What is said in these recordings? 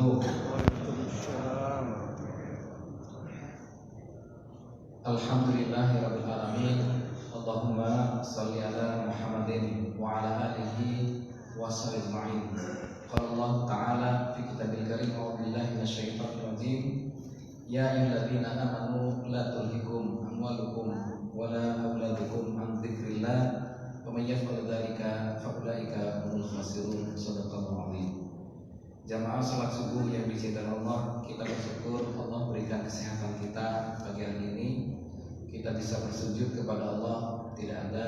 wabarakatuh. Alhamdulillahirabbil alamin. Allahumma shalli ala Muhammadin wa ala alihi washabihi ajma'in. Qala Allah Ta'ala fi kitabil karim, a'udzu billahi minasyaitonir rajim. Ya ayyuhalladzina amanu la tulhikum amwalukum wala auladukum an dzikrillah wa may yaf'al dzalika fa ulaika humul khasirun. Shadaqallahu adzim. Jamaah salat subuh yang dicintai Allah, kita bersyukur Allah berikan kesehatan kita pagi hari ini. Kita bisa bersujud kepada Allah. Tidak ada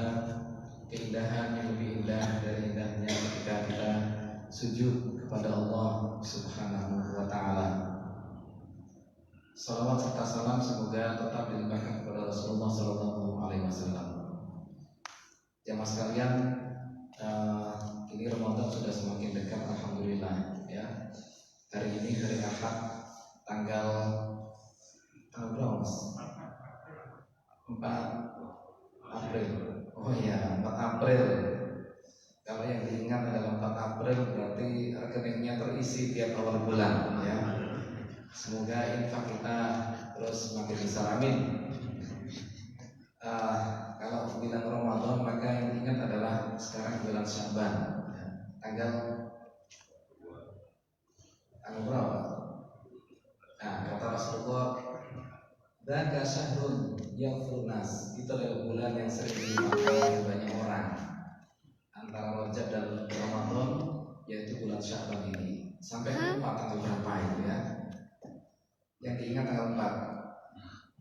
keindahan yang lebih indah dari indahnya ketika kita sujud kepada Allah Subhanahu wa ta'ala. Salawat serta salam semoga tetap dilimpahkan kepada Rasulullah Sallallahu Alaihi Wasallam. Jamaah sekalian, ini Ramadan sudah semakin dekat, alhamdulillah ya. Hari ini hari Ahad, tanggal berapa Mas? 4 April. Oh iya, 4 April. Kalau yang diingat adalah 4 April, berarti rekeningnya terisi tiap awal bulan ya. Semoga infak kita terus semakin besar, amin. Kalau bulan Ramadan, maka yang diingat adalah sekarang bulan Syaban ya. Tanggal berapa? Nah, kata Rasulullah, "Dzaka syahrun yaghfurun nas." Itu adalah bulan yang sering dimakan oleh banyak orang. Antara Rajab dan Ramadan, yaitu bulan Syaban ini. Sampai lupa tanggal berapa itu ya. Yang diingat tanggal 4.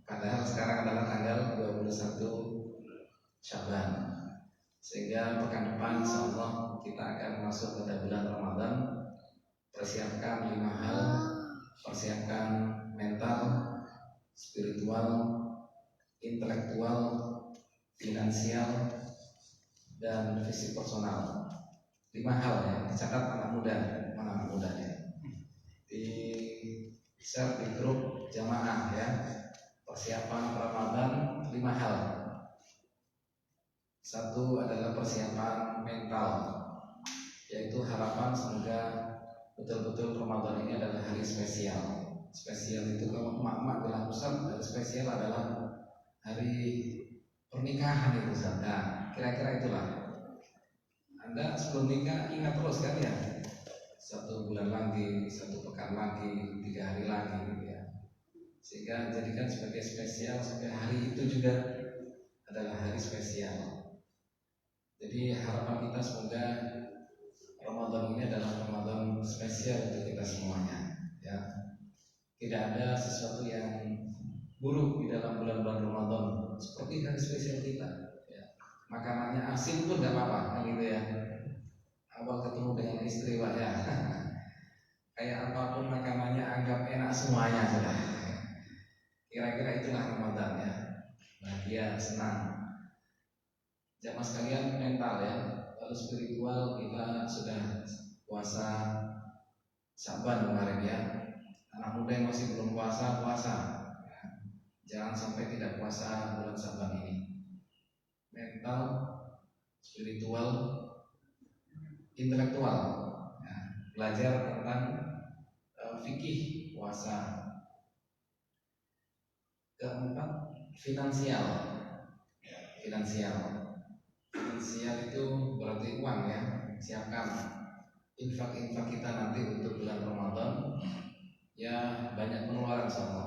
Padahal sekarang adalah tanggal 21 Syaban. Sehingga pekan depan insyaallah kita akan masuk pada bulan Ramadan. Persiapkan 5 hal. Persiapkan mental, spiritual, intelektual, finansial, dan fisik personal. 5 hal ya. Dicatat anak muda. Mana anak mudanya? Di share di grup jamaah ya. Persiapan Ramadan 5 hal. 1 adalah persiapan mental, yaitu harapan semoga betul-betul Ramadan ini adalah hari spesial. Spesial itu kalau emak-emak bilang Ustaz, hari spesial adalah hari pernikahan itu Ustaz. Nah, kira-kira itulah. Anda sebelum nikah ingat terus kan ya? 1 bulan lagi, 1 pekan lagi, 3 hari lagi gitu ya. Sehingga jadikan sebagai spesial sampai hari itu juga adalah hari spesial. Jadi harapan kita semoga Ramadan ini adalah Ramadan spesial untuk kita semuanya ya. Tidak ada sesuatu yang buruk di dalam bulan-bulan Ramadan seperti hari spesial kita ya. Makanannya asin pun gak apa-apa kan gitu ya. Awal ketemu dengan istri Pak ya. Kayak apapun makanannya anggap enak semuanya sudah. Kira-kira itulah Ramadan ya. Bahagia, senang. Jamaah sekalian, mental ya. Lalu spiritual, kita sudah puasa Syaban kemarin ya. Anak muda yang masih belum puasa ya. Jangan sampai tidak puasa bulan Syaban ini. Mental, spiritual, intelektual ya. Belajar tentang fikih puasa. Keempat, finansial. Finansial itu berarti uang ya. Siapkan infak-infak kita nanti untuk bulan Ramadan. Ya banyak pengeluaran sama.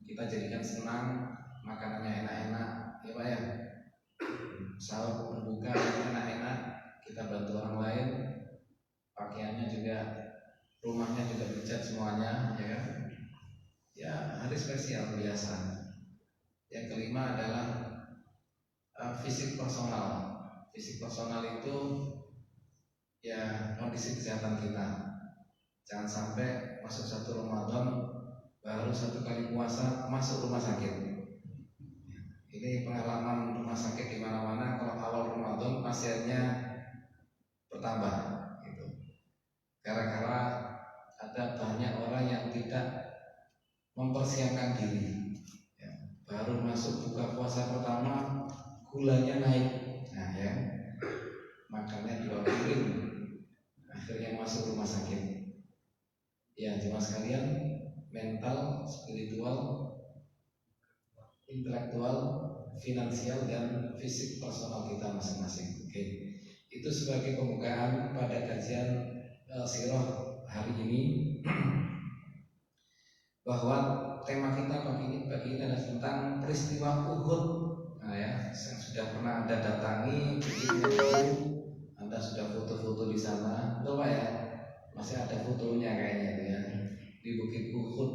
Kita jadikan senang, makanannya enak-enak, ya Pak ya. Sahur berbuka enak-enak, kita bantu orang lain. Pakaiannya juga, rumahnya juga dicat semuanya, ya kan? Ya hari spesial biasa. Yang kelima adalah fisik personal. Fisik personal itu ya kondisi kesehatan kita. Jangan sampai masuk 1 Ramadan baru 1 kali puasa masuk rumah sakit. Ini pengalaman rumah sakit di mana-mana. Kalau awal Ramadan pasiennya bertambah gitu. Gara-gara ada banyak orang yang tidak mempersiapkan diri ya. Baru masuk buka puasa pertama gulanya naik, nah ya, makannya 2 piring, akhirnya masuk rumah sakit. Ya, cuma sekalian, mental, spiritual, intelektual, finansial, dan fisik personal kita masing-masing. Oke, itu sebagai pembukaan pada kajian sirah hari ini. Bahwa tema kita pagi ini adalah tentang peristiwa Uhud. Nah ya, yang sudah pernah Anda datangi, Anda sudah foto-foto di sana, betul Pak ya? Masih ada fotonya kayaknya itu ya, di Bukit Uhud.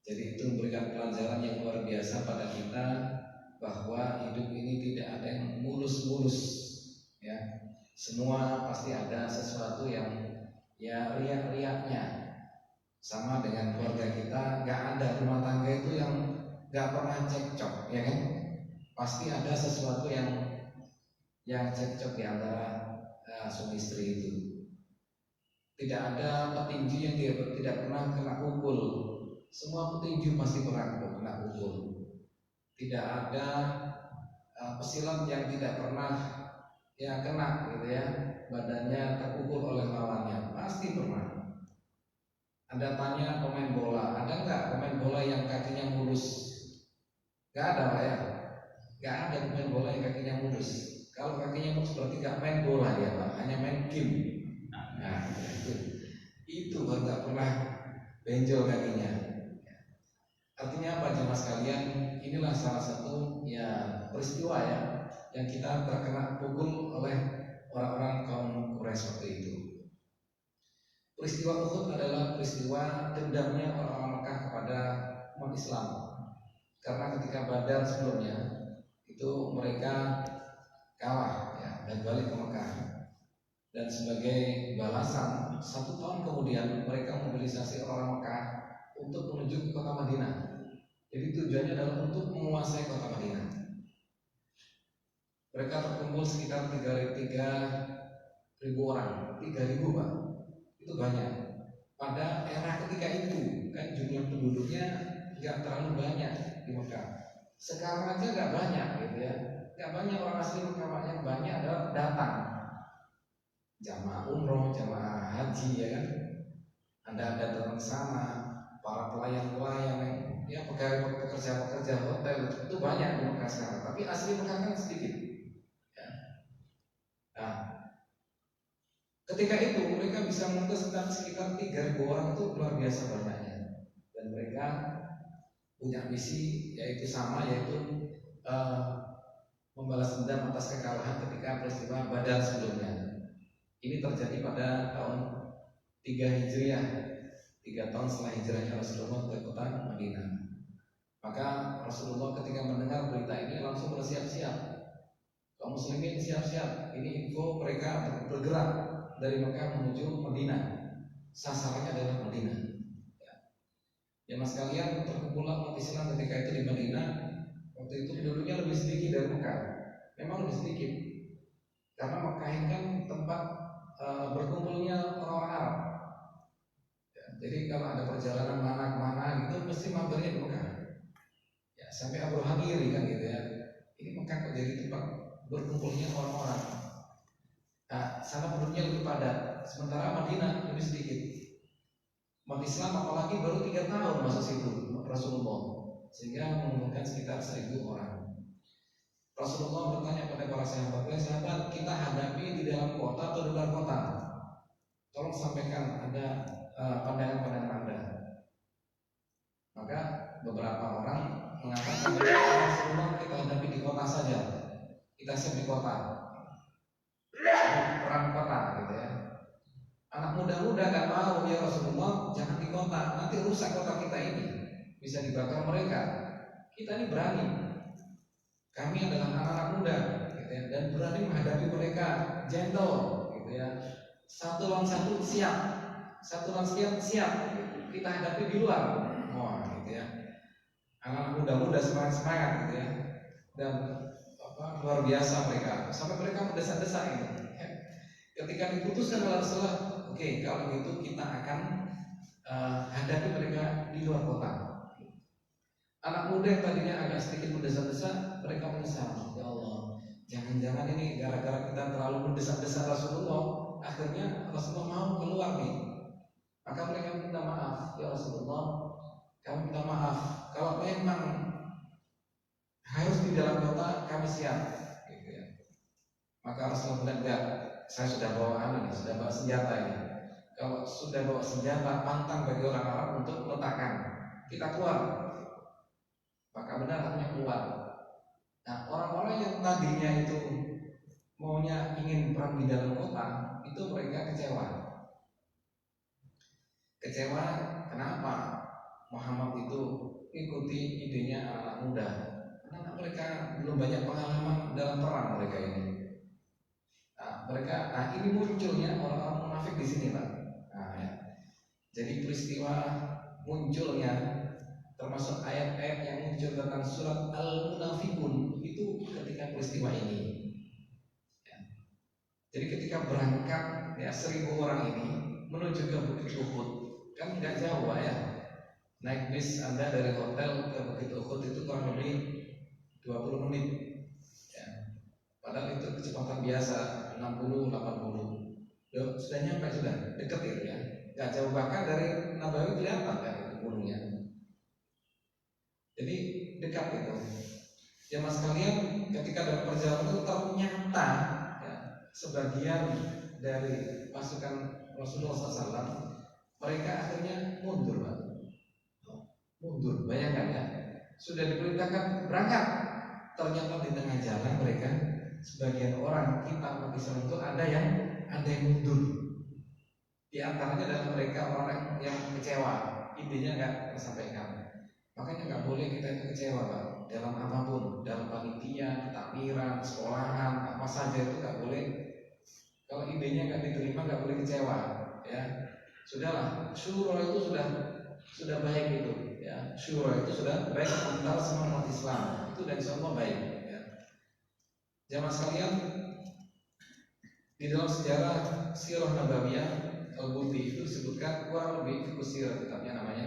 Jadi itu memberikan pelajaran yang luar biasa pada kita bahwa hidup ini tidak ada yang mulus-mulus, ya. Semua pasti ada sesuatu yang ya riak-riaknya. Sama dengan keluarga kita, nggak ada rumah tangga itu yang nggak pernah cekcok, ya kan? Pasti ada sesuatu yang cekcok di antara suami istri itu. Tidak ada petinju yang tidak pernah kena pukul. Semua petinju pasti pernah kena pukul. Tidak ada pesilat yang tidak pernah ya kena gitu ya, badannya terpukul oleh lawannya, pasti pernah. Anda tanya pemain bola, ada nggak pemain bola yang kakinya mulus? Nggak ada Pak ya? Nggak ada pemain bola yang kakinya mulus. Kalau kakinya mulus berarti nggak main bola ya Pak, hanya main game. Nah itu baru nggak pernah benjol kakinya. Artinya apa jemaah sekalian? Inilah salah satu ya peristiwa ya yang kita terkena pukul oleh orang-orang kaum Quraisy seperti itu. Peristiwa Uhud adalah peristiwa dendamnya orang-orang Mekah kepada umat Islam. Karena ketika Badar sebelumnya itu mereka kalah ya, dan balik ke Mekah. Dan sebagai balasan 1 tahun kemudian mereka mobilisasi orang Mekah untuk menuju ke kota Madinah. Jadi tujuannya adalah untuk menguasai kota Madinah. Mereka terkumpul sekitar 3.000 orang, 3.000 Pak. Itu banyak. Pada era ketika itu kan jumlah penduduknya nggak terlalu banyak di Mekah. Sekarang aja nggak banyak gitu ya. Nggak banyak orang asli Mekah, yang banyak adalah datang jamaah umroh, jamaah haji ya kan. Anda datang ke sana, para pelayan-pelayan ya pekerja-pekerja hotel itu banyak di Mekah sekarang. Tapi asli Mekah kan sedikit. Ya. Nah, ketika itu mereka bisa mengutus sekitar 3.000 orang, itu luar biasa banyaknya. Dan mereka punya misi yaitu sama, yaitu membalas dendam atas kekalahan ketika peristiwa Badar sebelumnya. Ini terjadi pada tahun 3 Hijriah, 3 tahun setelah hijrahnya Rasulullah ke kota Madinah. Maka Rasulullah ketika mendengar berita ini langsung bersiap-siap. Kaum muslimin siap-siap. Ini info mereka bergerak dari Mekah menuju Madinah. Sasarannya adalah Madinah. Ya mas kalian, perkumpulan umat Islam ketika itu di Madinah waktu itu penduduknya lebih sedikit dari Mekah. Memang lebih sedikit karena Mekah ini kan tempat berkumpulnya orang Arab. Ya, jadi kalau ada perjalanan mana kemana gitu mesti mampirnya di Mekah. Ya, sampai Abu Hamiri kan gitu ya. Ini Mekah kok jadi tempat berkumpulnya orang-orang. Nah, sana penduduknya lebih padat, sementara Madinah lebih sedikit. Umat Islam apalagi baru 3 tahun masuk situ Rasulullah, sehingga mengumpulkan sekitar 1.000 orang. Rasulullah bertanya pada para sahabat, sahabat kita hadapi di dalam kota atau di luar kota? Tolong sampaikan ada pandangan-pandangan Anda. Maka beberapa orang mengatakan Rasulullah kita hadapi di kota saja, kita siap di kota. Perang kota gitu ya. Anak muda-muda gak mau, ya Rasulullah jangan di kota, nanti rusak kota kita ini, bisa dibakar mereka. Kita ini berani, kami adalah anak-anak muda gitu ya, dan berani menghadapi mereka, gentle gitu ya. 1 lawan 1 siap, 1 lawan sekian siap, kita hadapi di luar. Wah gitu ya, anak muda-muda semangat-semangat gitu ya. Dan luar biasa mereka, sampai mereka mendesak-desak ini. Ketika diputuskan oleh Rasulullah, oke, kalau gitu kita akan hadapi mereka di luar kota. Anak muda yang tadinya agak sedikit mendesak-desak, mereka menyesal. Ya Allah, jangan-jangan ini gara-gara kita terlalu mendesak-desak Rasulullah, akhirnya Rasulullah mau keluar nih. Maka mereka minta maaf, ya Rasulullah, kami minta maaf. Kalau memang harus di dalam kota, kami siap. Gitu ya. Maka Rasulullah bilang, enggak, saya sudah bawa nih, sudah bawa senjata ini. Kalau sudah bawa senjata, pantang bagi orang Arab untuk meletakkan. Kita keluar. Maka benar hanya keluar. Nah, orang-orang yang tadinya itu maunya ingin perang di dalam kota, itu mereka kecewa. Kecewa kenapa? Muhammad itu ikuti idenya anak muda. Karena mereka belum banyak pengalaman dalam perang mereka ini. Nah, ini munculnya orang-orang munafik di sini, Pak. Nah, ya. Jadi peristiwa munculnya termasuk ayat-ayat yang muncul tentang surat Al-Munafikun itu ketika peristiwa ini. Ya. Jadi ketika berangkat ya 1.000 orang ini menuju ke Bukit Uhud, kan nggak jauh ya. Naik bis Anda dari hotel ke Bukit Uhud itu kurang lebih 20 menit. Ya. Padahal itu kecepatan biasa 60-80. Sudah nyampe, sudah deket itu ya. Nggak jauh, bahkan dari Nabawi kelihatan kan itu gunungnya. Jadi dekat itu. Ya mas kalian, ketika dalam perjalanan itu ternyata ya, sebagian dari pasukan Rasulullah SAW mereka akhirnya mundur, Pak. Mundur, bayangkan ya. Sudah diperintahkan berangkat, ternyata di tengah jalan mereka sebagian orang kita umat Islam itu ada yang mundur. Di antaranya adalah mereka orang yang kecewa, intinya nggak tersampaikan. Makanya nggak boleh kita itu kecewa, Pak. Dalam apapun, dalam panitia, takmiran, sekolahan, apa saja itu nggak boleh. Kalau idenya nggak diterima, nggak boleh kecewa. Ya, sudahlah. Syuro itu sudah baik itu. Ya, syuro itu sudah baik antara semua umat Islam. Itu dan semua baik. Ya. Jamaah sekalian, di dalam sejarah Sirah Nabawiyah Al-Buti itu disebutkan kurang lebih fiqh sirah kitabnya namanya.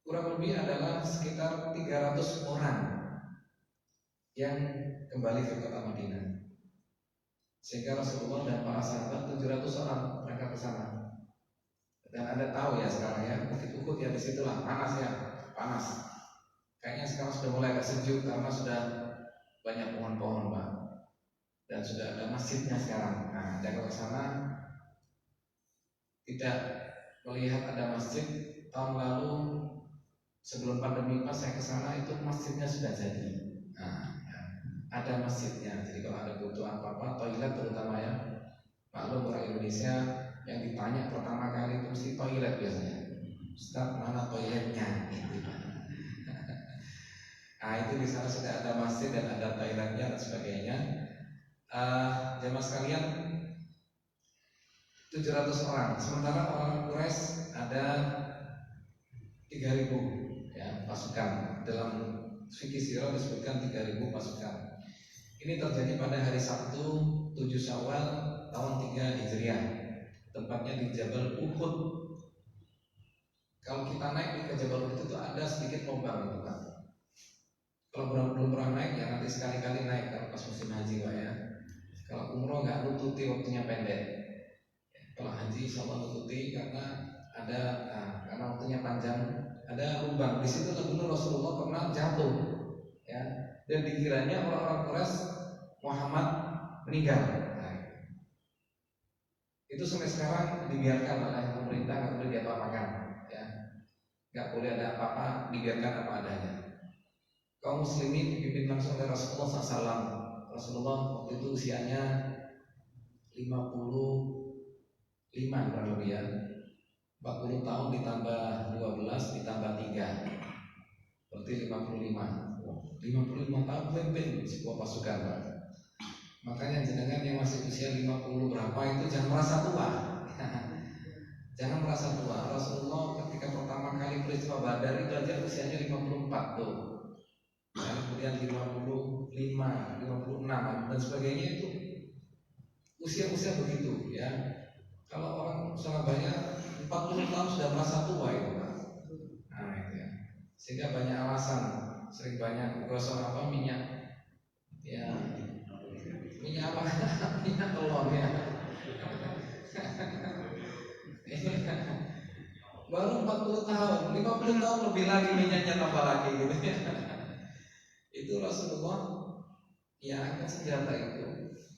Kurang lebih adalah sekitar 300 orang yang kembali ke kota Madinah. Sehingga Rasulullah dan para sahabat 700 orang berangkat ke sana. Dan Anda tahu ya sekarang ya, Bukit Uhud ya disitulah panas ya, panas. Kayaknya sekarang sudah mulai agak sejuk karena sudah banyak pohon-pohon, Pak. Dan sudah ada masjidnya sekarang. Nah, jaga ke sana tidak melihat ada masjid. Tahun lalu sebelum pandemi pas saya ke sana itu masjidnya sudah jadi. Nah, ya, ada masjidnya. Jadi kalau ada butuh apa-apa, toilet terutama ya, maklum orang Indonesia yang ditanya pertama kali itu mesti toilet biasanya. Ustaz, mana toiletnya? Nah, itu di sana sudah ada masjid dan ada toiletnya dan sebagainya. Jamaah sekalian, 700 orang. Sementara orang Quraisy ada 3.000 ya, pasukan. Dalam fikih sirah disebutkan 3.000 pasukan. Ini terjadi pada hari Sabtu 7 Syawal tahun 3 Hijriah. Tempatnya di Jabal Uhud. Kalau kita naik ke Jabal Uhud itu ada sedikit lubang itu, Pak. Kalau belum pernah naik ya nanti sekali-kali naik kalau pas musim haji, Pak ya. Kalau umroh nggak nututi, waktunya pendek. Kalau haji insya Allah nututi karena karena waktunya panjang, ada lubang. Di situ benar Rasulullah pernah jatuh, ya. Dan dikiranya orang-orang Quraisy Muhammad meninggal. Nah, itu sampai sekarang dibiarkan oleh pemerintah, nggak boleh diapa-apakan, ya. Nggak boleh ada apa-apa, dibiarkan apa adanya. Kaum muslimin dipimpin langsung oleh Rasulullah SAW. Rasulullah waktu itu usianya 55 kurang lebih ya. 40 tahun ditambah 12 ditambah 3 berarti 55. 55 tahun memimpin sebuah pasukan, Pak. Makanya jenengan yang masih usia 50 berapa itu jangan merasa tua. Jangan merasa tua. Rasulullah ketika pertama kali peristiwa Badar itu aja usianya 54 tuh. Kemudian 55, 56 dan sebagainya itu usia-usia begitu ya. Kalau orang Surabaya 40 tahun sudah merasa tua itu, Pak. Nah, itu ya. Sehingga banyak alasan, sering banyak gosok minyak. Ya. Minyak apa? Minyak telur ya. baru 40 tahun, 50 tahun lebih lagi minyaknya tambah lagi gitu ya. Itu Rasulullah yang angkat senjata itu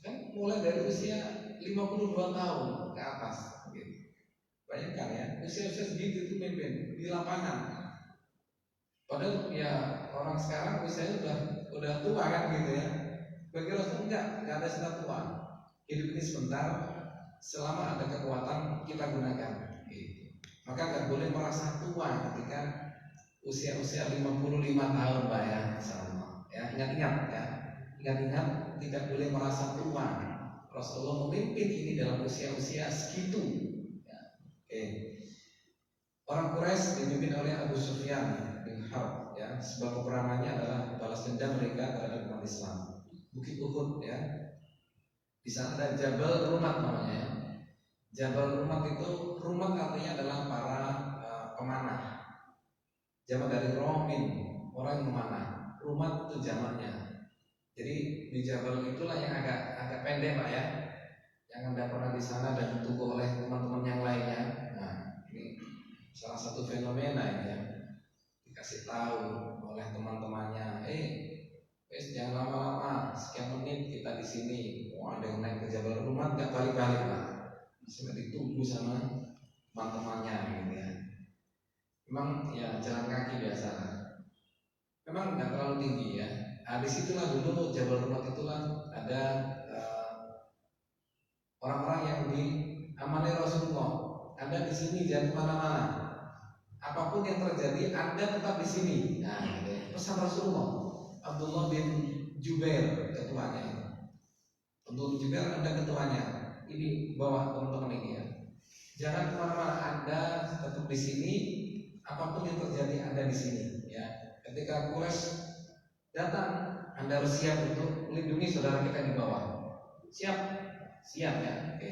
kan mulai dari usia 52 tahun ke atas gitu. Bayangkan ya, usia-usia segitu itu mimpin di lapangan. Padahal ya orang sekarang usianya udah tua kan gitu ya. Bagi Rasul enggak ada istilah tua. Hidup ini sebentar, selama ada kekuatan kita gunakan gitu. Maka nggak boleh merasa tua ketika usia-usia 55 tahun Pak ya, insyaallah. Ya, ingat-ingat ya. Ingat-ingat tidak boleh merasa tua. Rasulullah memimpin ini dalam usia-usia segitu. Ya. Oke. Orang Quraisy dipimpin oleh Abu Sufyan bin Harb ya. Sebab peperangannya adalah balas dendam mereka terhadap umat Islam. Bukit Uhud ya. Di sana ada Jabal Rumat namanya ya. Jabal Rumat itu, Rumat artinya adalah para pemanah. Jamak dari Romin, orang yang memanah. Rumat itu jamaknya. Jadi di Jabal itulah yang agak pendek Pak ya. Yang Anda pernah di sana dan ditunggu oleh teman-teman yang lainnya. Nah, ini salah satu fenomena ini ya. Dikasih tahu oleh teman-temannya, jangan lama-lama, sekian menit kita di sini. Wah, ada yang naik ke Jabal Rumat nggak balik-balik Pak. Masih ditunggu sama teman-temannya gitu ya. Memang ya jalan kaki biasa lah. Memang nggak terlalu tinggi ya. Nah, disitulah dulu Jabal Rumat itulah ada orang-orang yang diamani Rasulullah. Anda di sini jangan kemana-mana. Apapun yang terjadi, Anda tetap di sini. Nah, gitu ya. Pesan Rasulullah. Abdullah bin Jubair ketuanya ini. Abdullah bin Jubair Anda ketuanya. Ini bawa teman-teman ini ya. Jangan kemana-mana, Anda tetap di sini. Apapun yang terjadi, Anda di sini. Ya. Ketika Quraisy datang, Anda harus siap untuk melindungi saudara kita di bawah. Siap, siap ya. Oke.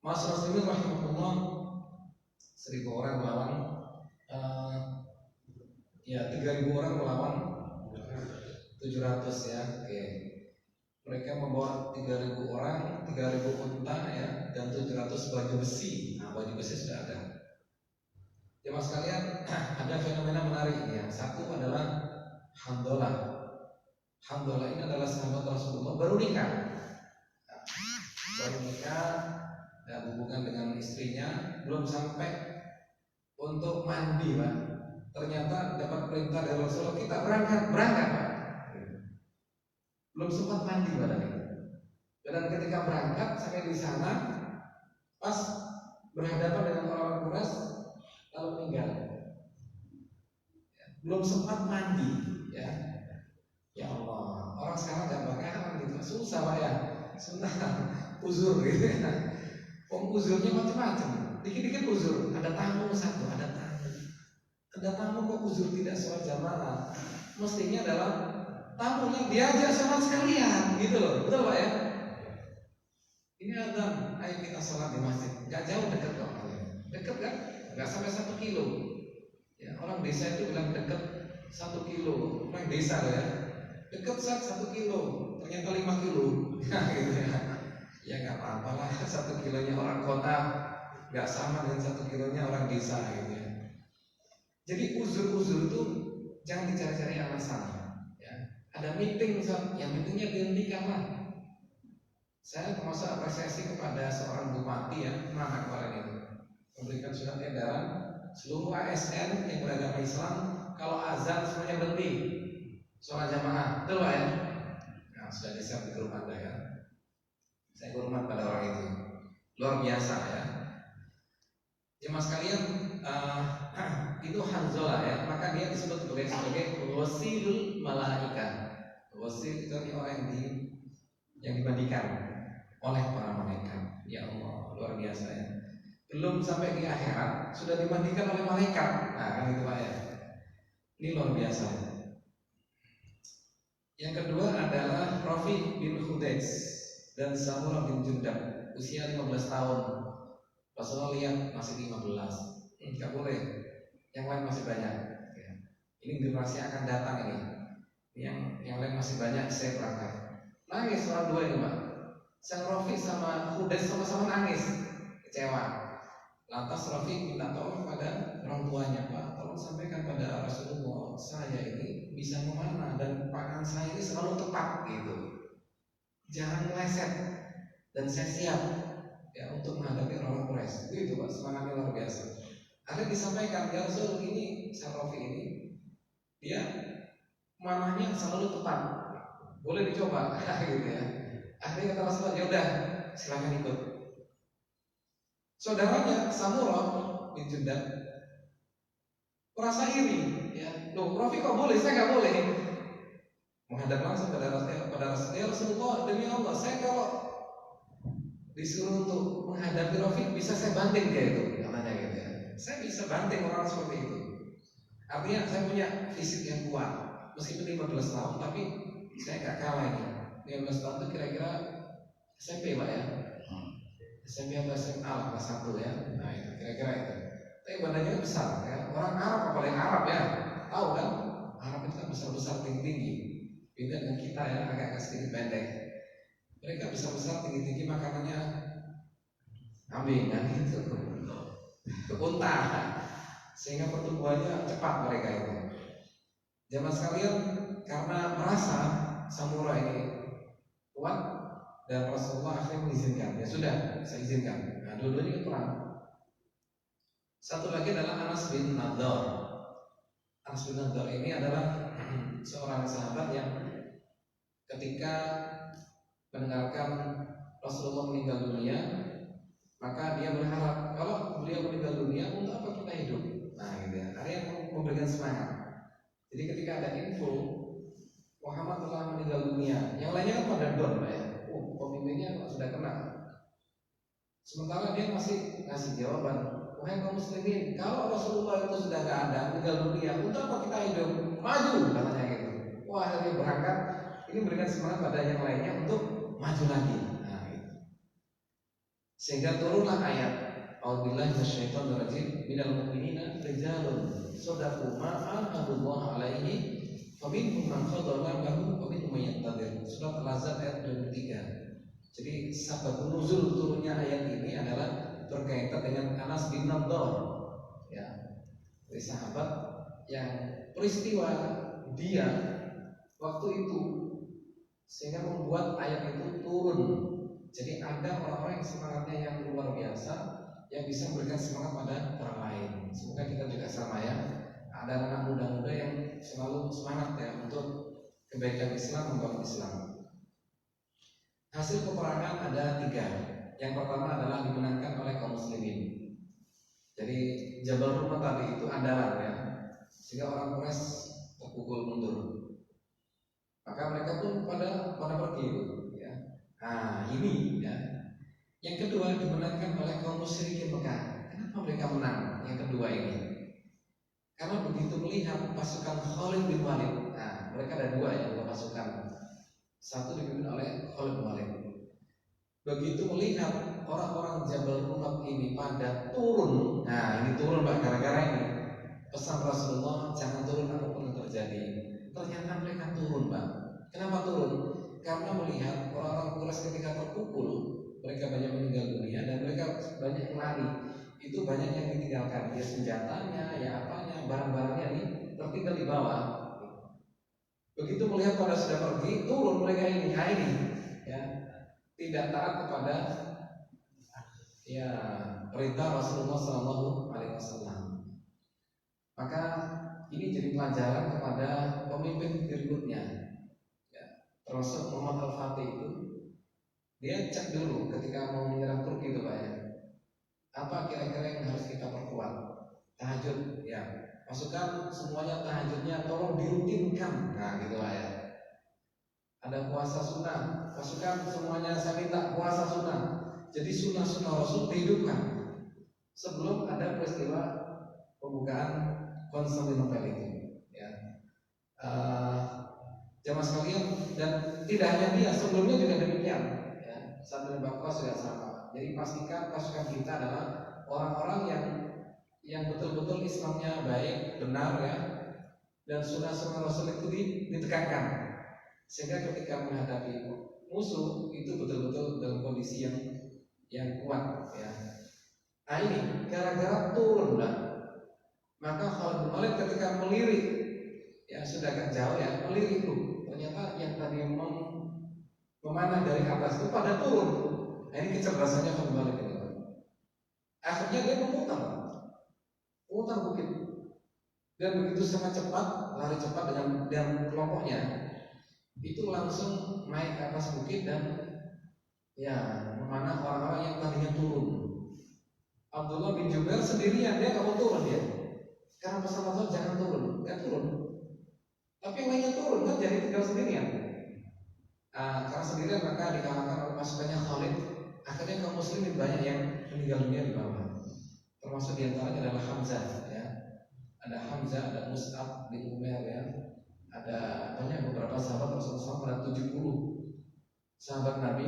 Mas Rasulullah rahimahullah, 1000 orang melawan, ya 3000 orang melawan 700 ya. Oke. Mereka membawa 3000 orang, 3000 unta ya, dan 700 baju besi. Nah, baju besi sudah ada. Jemaah sekalian, ada fenomena menarik ya. Satu adalah Handolah. Handolah ini adalah sahabat Rasulullah baru nikah. Baru nikah dan hubungan dengan istrinya, belum sampai untuk mandi Pak. Ternyata dapat perintah dari Rasulullah, kita berangkat Pak. Belum sempat mandi Pak tadi. Dan ketika berangkat sampai di sana, pas berhadapan dengan orang-orang Quraisy, lalu meninggal. Belum sempat mandi, ya. Ya Allah, orang sekarang gak bakalan gitu, susah Pak ya, susah uzur gitu ya. Uzurnya macam-macam, dikit-dikit uzur, ada tamu satu, ada tamu kok uzur tidak sholat jamaah. Mestinya adalah tamunya diajak sholat sekalian, gitu loh, betul Pak ya? Ini adzan, ayo kita sholat di masjid, gak jauh dekat kok, dekat kan? Gak sampai 1 kilo. Ya, orang desa itu bilang dekat 1 kilo, orang desa loh ya. Dekat 1 kilo, ternyata 5 kilo. Gitu ya. Ya nggak apa-apa lah, 1 kilonya orang kota nggak sama dengan 1 kilonya orang desa gitu ya. Jadi uzur-uzur itu jangan dicari-cari alasan. Ya. Ada meeting, yang meetingnya dihentikan lah. Saya termasuk apresiasi kepada seorang bupati ya, mana kemarin itu memberikan surat edaran seluruh ASN yang beragama Islam kalau azan semuanya berhenti sholat jamaah, betul Pak ya? Nah, sudah di-share di grup Anda ya. Saya hormat pada orang itu, luar biasa ya. Jemaah sekalian, itu Hanzalah ya, maka dia disebut sebagai wasilul malaika. Wasil itu orang yang dimandikan oleh para malaikat. Ya Allah, luar biasa ya. Belum sampai di akhirat sudah dimandikan oleh malaikat. Nah, kan itu Pak ya. Ini luar biasa. Yang kedua adalah Rafi bin Khudais dan Samurah bin Jundab, usia 15 tahun. Rasulullah lihat masih 15. Enggak boleh. Yang lain masih banyak. Ini generasi akan datang ini. Yang lain masih banyak, saya berangkat. Nangis orang dua ini Pak. Sang Rafi sama Khudais sama-sama nangis, kecewa. Lantas Rafiq minta tolong pada orang tuanya, Pak, tolong sampaikan pada Rasulullah, saya ini bisa memanah dan pangan saya ini selalu tepat gitu. Jangan meleset dan saya siap ya untuk menghadapi orang Quraisy. Itu Pak, semangatnya luar biasa. Akhirnya disampaikan, ya Rasul, ini Rafiq ini dia manahnya selalu tepat. Boleh dicoba gitu ya. Akhirnya kata Rasulullah, ya udah, silakan ikut. Saudaranya Samurah bin Jundab merasa iri, ya, loh, Rafiq kok boleh, saya nggak boleh. Menghadap langsung pada Rasulullah, ya Rasulullah, demi Allah, saya kalau disuruh untuk menghadapi Rafiq bisa saya banting dia itu, katanya gitu ya. Saya bisa banting orang seperti itu. Artinya saya punya fisik yang kuat, meskipun 15 tahun, tapi saya nggak kalah ini. 15 tahun itu kira-kira SMP Pak ya. SMP atau SMA lah, kelas 1 ya. Nah itu kira-kira itu. Tapi badannya besar ya. Orang Arab, apalagi Arab ya, tahu kan? Arab itu kan besar-besar, tinggi-tinggi. Beda dengan kita ya, agak-agak sedikit pendek. Mereka besar-besar, tinggi-tinggi, makanannya kambing kan itu, unta, sehingga pertumbuhannya cepat mereka itu. Zaman sekalian, karena merasa Samurah ini kuat, dan Rasulullah akhirnya mengizinkan. Ya sudah, saya izinkan. Nah, dua-duanya perang. Satu lagi adalah Anas bin Nadhr. Anas bin Nadhr ini adalah seorang sahabat yang ketika mendengarkan Rasulullah meninggal dunia, maka dia berharap kalau beliau meninggal dunia, untuk apa kita hidup? Nah, gitu ya. Akhirnya memberikan semangat. Jadi ketika ada info Muhammad telah meninggal dunia, yang lainnya kan pada down, Pak ya. Pemimpinnya sudah kena. Sementara dia masih ngasih jawaban, wahai kaum muslimin, kalau Rasulullah itu sudah tidak ada, meninggal dunia, untuk apa kita hidup? Maju, katanya gitu. Wah, dia berangkat, ini memberikan semangat pada yang lainnya untuk maju lagi. Nah, gitu. Sehingga turunlah ayat, A'udzubillahi minasyaitonir rajim, minal mu'minina rijalun shadaqu ma ahadullah alaihi faminhum man qada nahbahu wa minhum man yantazir. Surat Al-Ahzab ayat 23. Jadi sabab nuzul turunnya ayat ini adalah berkaitan dengan Anas bin Nadhr, ya, dari sahabat yang peristiwa dia waktu itu sehingga membuat ayat itu turun. Jadi ada orang-orang yang semangatnya yang luar biasa, yang bisa memberikan semangat pada orang lain. Semoga kita juga sama ya. Ada anak muda-muda yang selalu semangat ya untuk kebaikan Islam, membangun Islam. Hasil peperangan ada 3. Yang pertama adalah dimenangkan oleh kaum muslimin. Jadi Jabal Rumah tadi itu andalan ya, sehingga orang Quraisy terpukul mundur. Maka mereka pun pada pergi ya. Nah ini ya. Yang kedua dimenangkan oleh kaum musyrikin Mekah. Kenapa mereka menang? Yang kedua ini, karena begitu melihat pasukan Khalid bin Walid. Nah mereka ada 2 ya, 2 pasukan. Satu dipimpin oleh Khalid bin Walid. Begitu melihat orang-orang Jabal Rumah ini pada turun, nah ini turun Pak, gara-gara ini pesan Rasulullah jangan turun apapun yang terjadi. Ternyata mereka turun Pak. Kenapa turun? Karena melihat orang-orang Quraisy ketika terpukul, mereka banyak meninggal dunia dan mereka banyak yang lari. Itu banyak yang ditinggalkan, ya senjatanya, ya apanya, barang-barangnya ini tertinggal di bawah. Begitu melihat pada sudah pergi, turun mereka ini, ya, tidak taat kepada ya perintah Rasulullah SAW. Maka ini jadi pelajaran kepada pemimpin berikutnya, ya, termasuk Muhammad Al-Fatih itu. Dia cek dulu ketika mau menyerang Turki itu Pak ya, apa kira-kira yang harus kita perkuat? Tahajud ya, pasukan semuanya tahajudnya tolong dirutinkan. Nah gitu Pak ya. Ada puasa sunnah, pasukan semuanya saya minta puasa sunnah. Jadi sunnah-sunnah Rasul dihidupkan sebelum ada peristiwa pembukaan Konstantinopel itu. Ya. Jamaah sekalian, dan tidak hanya dia, sebelumnya juga demikian. Ya. Sambil Bakwa sudah sama. Jadi pastikan pasukan kita adalah orang-orang yang betul-betul Islamnya baik, benar ya, dan sunnah-sunnah Rasul itu ditekankan. Sehingga ketika menghadapi musuh itu betul-betul dalam kondisi yang kuat ya. Nah ini gara-gara turun lah. Maka Khalid bin Walid ketika melirik, ya sudah agak jauh ya, melirik tuh. Ternyata yang tadi memanah dari atas itu pada turun. Nah ini kecerdasannya Khalid bin Walid ini. Akhirnya dia memutar bukit. Dan begitu sangat cepat, lari cepat dengan kelompoknya, itu langsung naik ke atas bukit dan ya memanah orang-orang yang tadinya turun. Abdullah bin Jubair sendirian, dia nggak mau turun dia. Karena pesan Rasul jangan turun, nggak turun. Tapi yang lainnya turun kan jadi tinggal sendirian. Karena sendirian maka dikalahkan oleh pasukannya Khalid. Akhirnya kaum muslimin banyak yang meninggal dunia di bawah. Termasuk diantaranya adalah Hamzah ya. Ada Hamzah, ada Mus'ab bin Umair ya. Ada banyak beberapa sahabat Rasulullah ada 70 sahabat Nabi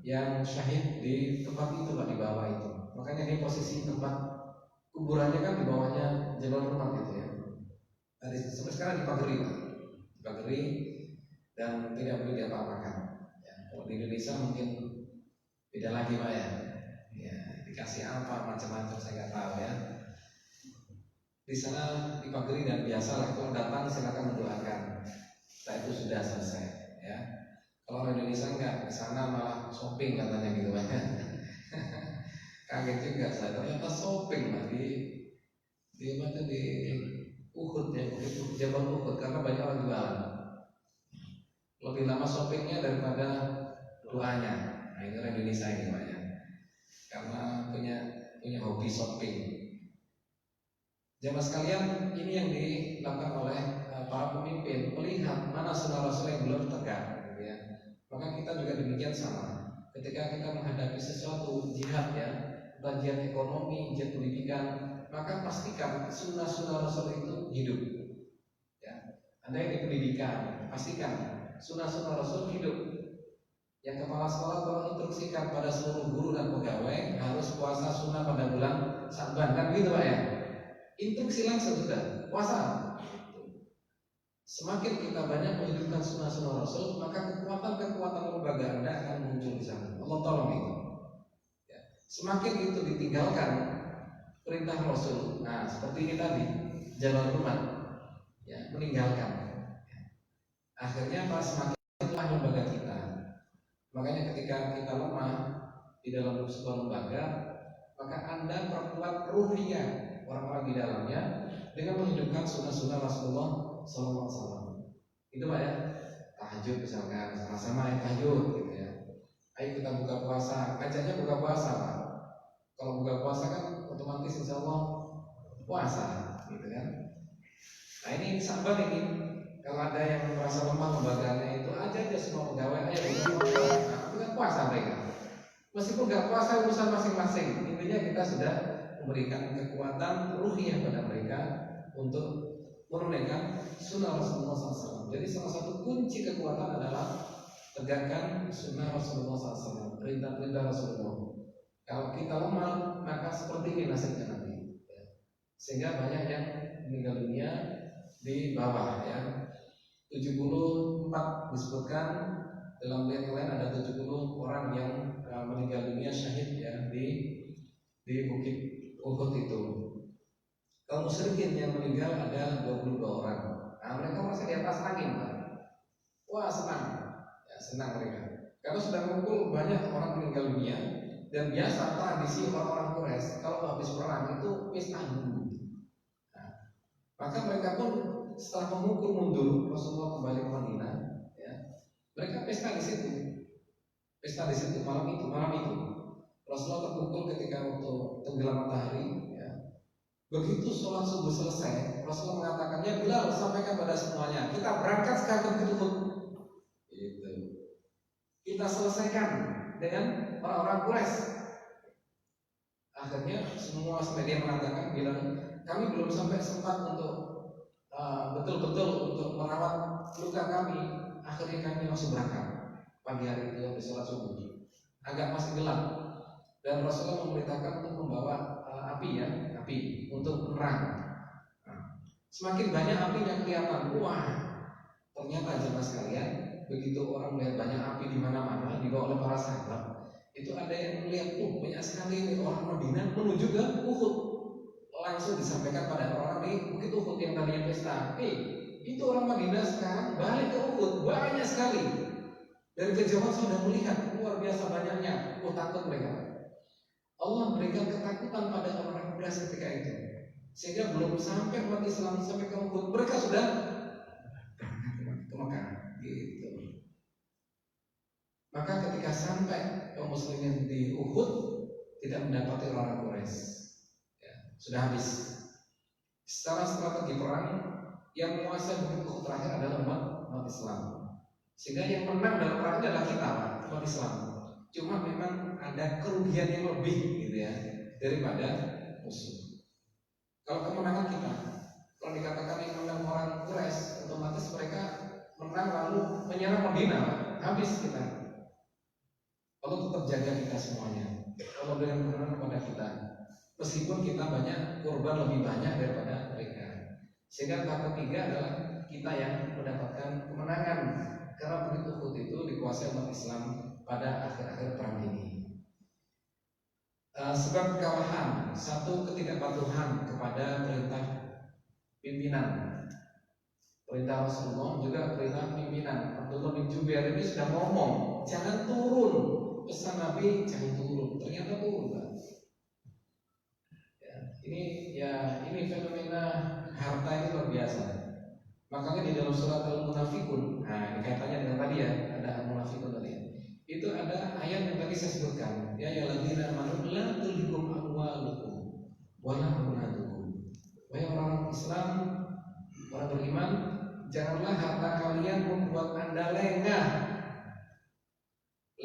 yang syahid di tempat itu Pak, di bawah itu. Makanya di posisi tempat kuburannya kan di bawahnya Jabal Rumah gitu ya. Nah, sampai sekarang dipagari Pak. Dipagari dan tidak boleh diapa-apakan. Ya, kalau di Indonesia mungkin beda lagi Pak ya. Ya, dikasih apa macam-macam saya nggak tahu ya. Di sana dipagari dan biasalah kalau datang silakan mendoakan. Setelah itu sudah selesai ya. Kalau orang Indonesia enggak, ke sana malah shopping katanya gitu Pak. Kaget juga saya, ternyata shopping lah di mana di Uhud ya, Bukit Jabal Uhud karena banyak orang jualan. Lebih lama shoppingnya daripada doanya. Nah ini orang Indonesia ini Pak ya. Karena punya hobi shopping. Jamaah sekalian, ini yang dilakukan oleh para pemimpin, melihat mana sunnah Rasul yang belum tegak gitu ya. Maka kita juga demikian sama. Ketika kita menghadapi sesuatu jihad ya, jihad ekonomi, jihad pendidikan, maka pastikan sunnah-sunnah Rasul itu hidup. Ya. Anda yang di pendidikan, pastikan sunnah-sunnah Rasul hidup. Yang kepala sekolah tolong instruksikan pada seluruh guru dan pegawai harus puasa sunnah pada bulan Sya'ban, kan begitu Pak ya? Instruksi langsung sudah puasa. Semakin kita banyak menghidupkan sunnah-sunnah Rasul, maka kekuatan-kekuatan lembaga Anda akan muncul di sana. Allah tolong itu. Ya. Semakin itu ditinggalkan perintah Rasul, nah seperti ini tadi, jalan rumah, ya meninggalkan. Ya. Akhirnya apa? Semakin lemah lembaga kita. Makanya ketika kita lemah di dalam sebuah lembaga, maka Anda perkuat ruhiyah orang-orang di dalamnya dengan menghidupkan sunnah-sunnah Rasulullah SAW. Itu Pak ya. Tahajud misalkan, sama-sama yang tahajud gitu ya. Ayo kita buka puasa, ajaknya buka puasa Pak. Kalau buka puasa kan otomatis insya Allah puasa gitu kan. Nah ini sahabat ini, kalau ada yang merasa lemah lembaganya itu aja semua pegawai ayo buka puasa. Nah, itu kan puasa mereka. Meskipun nggak puasa urusan masing-masing, intinya kita sudah memberikan kekuatan ruhiyah pada mereka untuk menunaikan sunnah Rasulullah SAW. Jadi salah satu kunci kekuatan adalah tegakkan sunnah Rasulullah SAW, perintah-perintah Rasulullah. Kalau kita lemah, maka seperti ini nasibnya nanti. Sehingga banyak yang meninggal dunia di bawah ya. 74 disebutkan dalam riwayat yang lain ada 70 orang yang meninggal dunia syahid ya di Bukit Uhud itu. Kaum musyrikin yang meninggal ada 22 orang. Nah, mereka masih di atas angin, Pak. Wah, senang. Ya, senang mereka. Karena sudah mengumpul banyak orang meninggal dunia dan biasa tradisi orang-orang Quraisy kalau habis perang itu pesta dulu. Nah, maka mereka pun setelah memukul mundur Rasulullah kembali ke Madinah, ya, mereka pesta di situ. Pesta di situ malam itu. Rasulullah terpukul ketika waktu tenggelam matahari. Begitu sholat subuh selesai, Rasulullah mengatakannya, Bilal sampaikan pada semuanya, kita berangkat sekarang ke Uhud. Itu. Kita selesaikan dengan orang-orang Quraisy. Akhirnya semua media mengatakan, bilang kami belum sampai sempat untuk betul-betul untuk merawat luka kami. Akhirnya kami langsung berangkat pagi hari itu habis sholat subuh. Agak masih gelap dan Rasulullah memerintahkan untuk membawa api untuk menerang. Nah, semakin banyak api yang kelihatan, wah ternyata jemaah sekalian, begitu orang melihat banyak api di mana-mana dibawa oleh para sahabat, Itu ada yang melihat, banyak sekali ini orang Madinah menuju ke Uhud. Langsung disampaikan pada orang di Bukit Uhud yang tadinya pesta. Itu orang Madinah sekarang balik ke Uhud, banyak sekali. Dari kejauhan sudah melihat luar biasa banyaknya. Takut mereka. Allah berikan ketakutan pada orang-orang Quraisy ketika itu, sehingga belum sampai umat Islam sampai ke Uhud, mereka sudah berangkat ke Mekah. Gitu. Maka ketika sampai kaum muslimin di Uhud, tidak mendapati orang Quraisy, sudah habis. Secara strategi perang, yang menguasai Bukit Uhud terakhir adalah umat Islam. Sehingga yang menang dalam perang adalah kita, umat Islam. Cuma memang ada kerugian yang lebih gitu ya daripada musuh. Kalau kemenangan kita, kalau dikatakan yang menang orang Quraisy, otomatis mereka menang lalu menyerang Madinah, habis kita. Allah tetap jaga kita semuanya. Allah berikan kemenangan kepada kita, meskipun kita banyak korban lebih banyak daripada mereka. Sehingga tahap ketiga adalah kita yang mendapatkan kemenangan, karena Bukit Uhud itu dikuasai umat Islam pada akhir-akhir perang ini. Sebab kekalahan, satu ketidakpatuhan kepada perintah pimpinan, perintah Rasulullah, juga perintah pimpinan. Abdullah bin Jubair ini sudah ngomong, jangan turun, pesan Nabi jangan turun, ternyata turun, Pak. Ini fenomena harta ini luar biasa. Makanya di dalam surat Al-Munafikun, ini kaitannya dengan tadi ya, ada Al-Munafikun tadi ya. Itu ada ayat yang tadi saya sebutkan, ya alladzina amanu la tulhikum amwalukum wala auladukum. Wahai orang Islam, orang beriman, janganlah harta kalian membuat Anda lengah.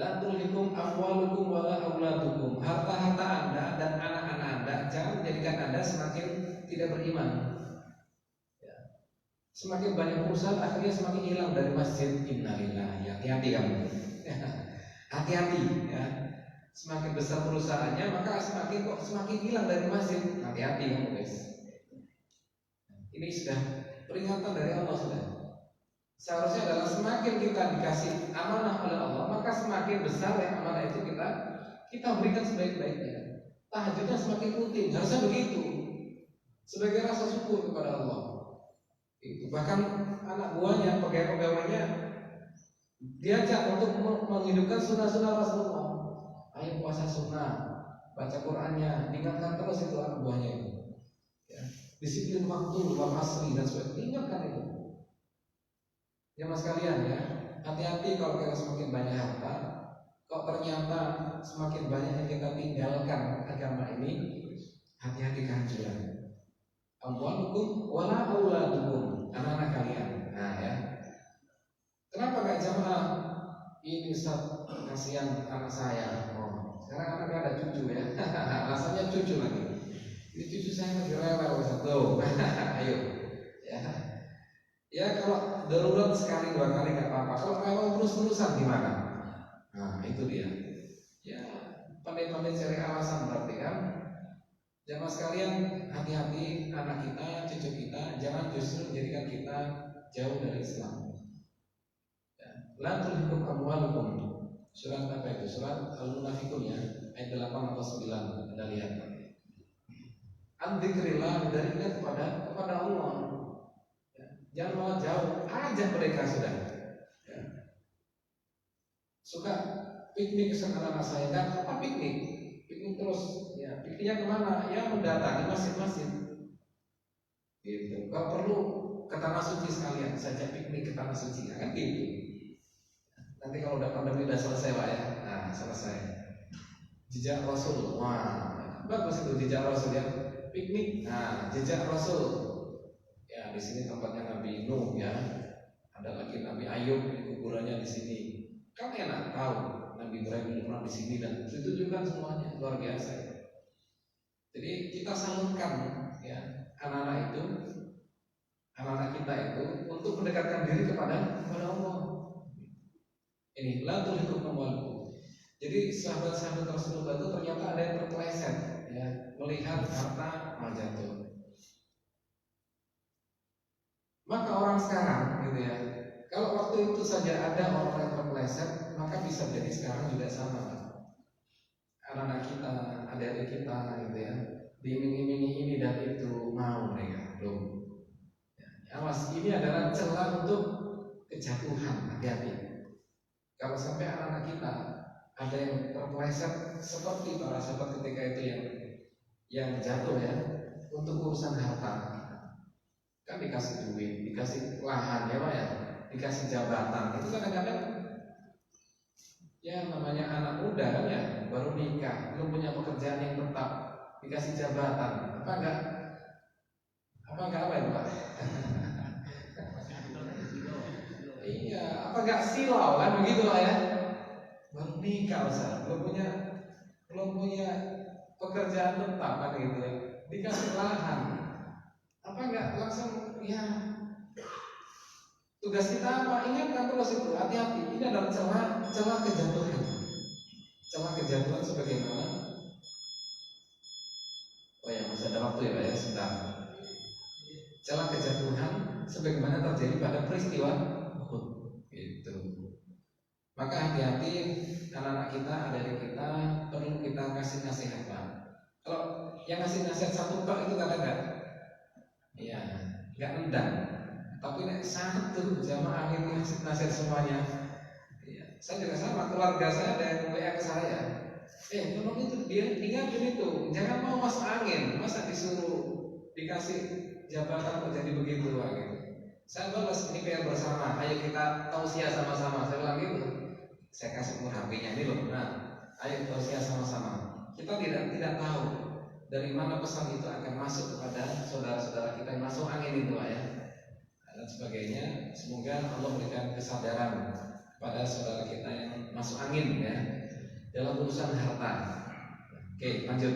La tulhikum amwalukum wala auladukum. Harta-harta Anda dan anak-anak Anda jangan menjadikan Anda semakin tidak beriman. Semakin banyak perusahaan akhirnya semakin hilang dari masjid. Innalillahi, hati-hati kamu. Hati-hati ya. Semakin besar perusahaannya, maka semakin hilang dari masjid. Hati-hati kamu guys. Ini sudah peringatan dari Allah sudah. Seharusnya adalah semakin kita dikasih amanah oleh Allah, maka semakin besar yang amanah itu kita berikan sebaik-baiknya. Tahajudnya semakin rutin, harusnya begitu. Sebagai rasa syukur kepada Allah. Itu bahkan anak buahnya, pegawai-pegawainya diajak untuk menghidupkan sunnah-sunnah Rasulullah. Ayo puasa sunnah, baca Qur'annya, ingatkan terus itu anak buahnya. Ya. Disiplin waktu, wal asri dan sebagainya, ingatkan itu. Ya mas kalian ya, hati-hati kalau kita semakin banyak harta, kok ternyata semakin banyak yang kita tinggalkan agama ini, hati-hati kehancuran. Amwalukum wala auladukum, anak-anak kalian. Nah ya. Kenapa gak jamaah? Ini Ustaz, kasihan anak saya. Sekarang anaknya ada cucu ya. Rasanya cucu lagi. Ini cucu saya lagi rewel Ustaz. Ayo. Ya kalau darurat sekali dua kali gak apa-apa. Kalau rewel terus-terusan gimana? Nah itu dia. Ya pandai-pandai cari alasan berarti kan. Jamaah sekalian, hati-hati anak kita, cucu kita, jangan justru menjadikan kita jauh dari Islam. La tulhikum amwalukum. Surat apa itu? Surat Al-Munafikun ya, ayat 8 atau 9. Anda lihat. An-dzikrillah, dari ingat kepada Allah. Ya. Jangan malah jauh, ajak mereka sudah. Ya. Suka piknik sama anak saya, dan apa piknik? Piknik terus, ya. Pikniknya kemana? Ya mendatangi masjid-masjid. Gitu. Kalau perlu ke tanah suci sekalian, saja piknik ke tanah suci, kan gitu. Nanti kalau udah pandemi udah selesai Pak ya, nah selesai. Jejak Rasul, wah bagus itu jejak Rasul ya. Piknik, nah jejak Rasul. Ya di sini tempatnya Nabi Nuh ya. Ada lagi Nabi Ayub, kuburannya di sini. Kan enak tahu Nabi Ibrahim pernah di sini dan ditunjukkan semuanya luar biasa. Jadi kita salurkan ya anak-anak kita itu untuk mendekatkan diri kepada Allah. Ini la tulhikum amwalukum. Jadi sahabat-sahabat Rasulullah itu ternyata ada yang terpeleset ya, melihat harta jatuh. Maka orang sekarang gitu ya, kalau waktu itu saja ada orang yang terpeleset, maka bisa jadi sekarang juga sama. anak-anak kita, adik-adik kita gitu ya, diiming-imingi ini dan itu, mau mereka belum. Awas, ini adalah celah untuk kejatuhan, hati-hati. Kalau sampai anak-anak kita ada yang terpeleset seperti para sahabat ketika itu yang jatuh ya, untuk urusan harta, kan dikasih duit, dikasih lahan ya Pak ya, dikasih jabatan, itu kadang-kadang ya namanya anak muda kan ya, baru nikah, belum punya pekerjaan yang tetap, dikasih jabatan, apa enggak apa ya Pak? Iya, apa enggak silau kan begitu Pak ya? Baru nikah Ustaz, belum punya pekerjaan tetap kan gitu ya, dikasih lahan, apa enggak langsung ya. Tugas kita apa? Ingatkan terus itu, hati-hati. Ini adalah celah kejatuhan. Celah kejatuhan sebagaimana. Oh ya, masih ada waktu ya Pak ya, sebentar. Celah kejatuhan sebagaimana terjadi pada peristiwa Uhud. Gitu. Maka hati-hati anak-anak kita, adik-adik kita, perlu kita kasih nasihat Pak. Kalau yang ngasih nasihat satu Pak itu kata-kata, ya nggak nendang. Tapi nek satu jamaah ini ngasih nasihat semuanya. Ya, saya juga sama, keluarga saya ada yang WA ke saya. Tolong itu dia ingatin itu, jangan mau masuk angin, masa disuruh dikasih jabatan kok jadi begitu gitu. Saya balas ini PR bersama, ayo kita tausiah sama-sama. Saya bilang gitu. Saya kasih nomor HP-nya ini loh. Nah, ayo tausiah sama-sama. Kita tidak tahu dari mana pesan itu akan masuk kepada saudara-saudara kita yang masuk angin itu, Pak ya. Dan sebagainya. Semoga Allah berikan kesadaran pada saudara kita yang masuk angin ya dalam urusan harta. Oke, lanjut.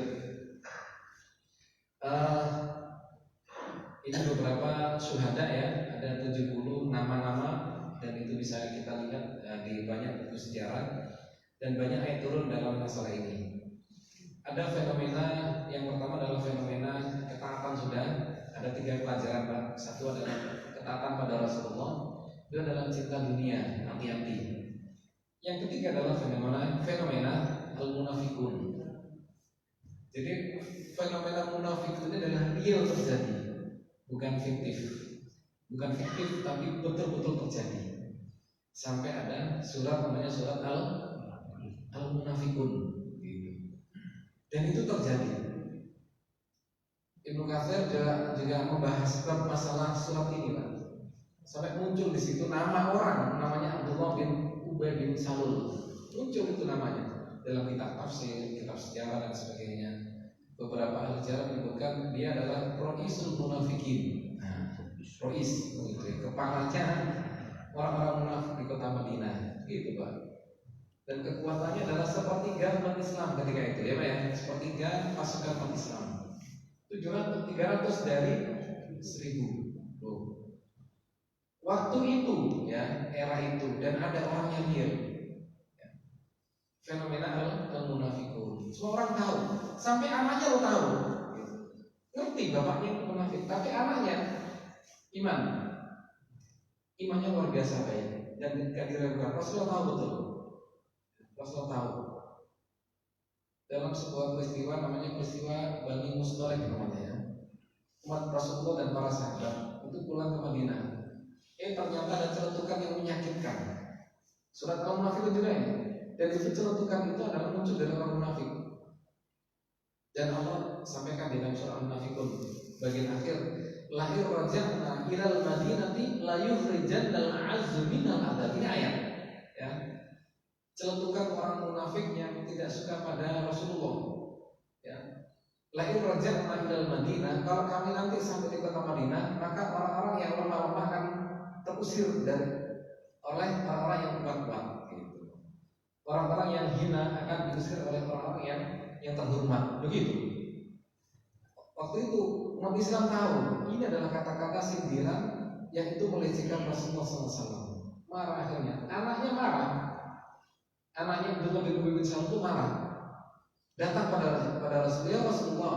Ini beberapa syuhada ya, ada 70 nama-nama dan itu bisa kita lihat di banyak buku sejarah dan banyak ayat turun dalam masalah ini. Ada fenomena yang pertama adalah fenomena ketaatan sudah. Ada 3 pelajaran Pak. Satu adalah ketaatan pada Rasulullah, itu adalah cinta dunia, hati-hati. Yang ketiga adalah fenomena al-munafikun. Jadi fenomena munafik itu adalah real terjadi, bukan fiktif. Bukan fiktif tapi betul-betul terjadi. Sampai ada surat namanya surat al-munafikun. Dan itu terjadi. Ibnu Katsir juga membahas masalah surat ini Pak. Sampai muncul di situ nama orang, namanya Abdullah bin Ubay bin Salul. Muncul itu namanya dalam kitab tafsir, kitab sejarah dan sebagainya. Beberapa ahli sejarah menyebutkan dia adalah Roisul Munafikin. Rois itu kepalanya orang-orang munafik di kota Madinah, gitu Pak. Dan kekuatannya adalah sepertiga umat Islam ketika itu ya Pak ya, sepertiga pasukan umat Islam. 300 dari 1000. Waktu itu ya, era itu, dan ada orang yang real ya. Fenomena al-munafikun. Semua orang tahu, sampai anaknya lo tahu. Ngerti bapaknya munafik, tapi anaknya iman. Imannya luar biasa baik dan gak diragukan. Rasulullah tahu betul. Rasulullah tahu. Dalam sebuah peristiwa namanya peristiwa Bani Mustalik namanya ya. Umat Rasulullah dan para sahabat itu pulang ke Madinah. Ternyata ada celetukan yang menyakitkan. Surat Al-Munafikun juga ini. Dan itu celetukan itu adalah muncul dari orang munafik. Dan Allah sampaikan di dalam surah Al-Munafikun bagian akhir, lahir raja'na ilal madinati la yukhrijannal a'azzu minal adab. Ini ayat ya. Celetukan orang munafik yang tidak suka pada Rasulullah ya. Lahir raja'na ilal Madinah, kalau kami nanti sampai di kota Madinah, maka orang-orang yang lemah-lemah akan terusir oleh orang-orang yang kuat-kuat gitu. Orang-orang yang hina akan diusir oleh orang-orang yang terhormat. Begitu. Waktu itu umat Islam tahu ini adalah kata-kata sindiran yang itu melecehkan Rasulullah SAW. Marah akhirnya. Anaknya marah. Anaknya Abdullah bin Ubay bin Salul itu marah. Datang pada Rasulullah,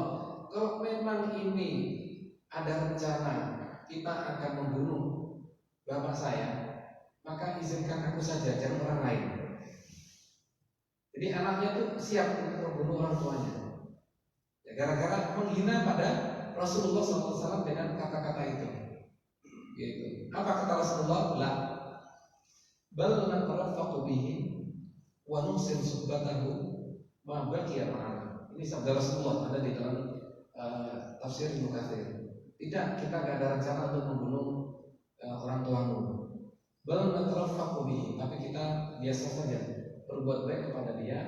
kalau memang ini ada rencana kita akan membunuh bapak saya, maka izinkan aku saja, jangan orang lain. Jadi anaknya tuh siap untuk membunuh orang tuanya. Ya, gara-gara menghina pada Rasulullah SAW dengan kata-kata itu. Gitu. Apa kata Rasulullah? La bal natarafaqu bihi wa nusil subbatahu ma baqiya ma'ana. Ini sabda Rasulullah ada di dalam tafsir Ibnu Katsir. Tidak, kita gak ada rencana untuk membunuh orang tuamu. Bal natarafaqu bihi, tapi kita biasa saja berbuat baik kepada dia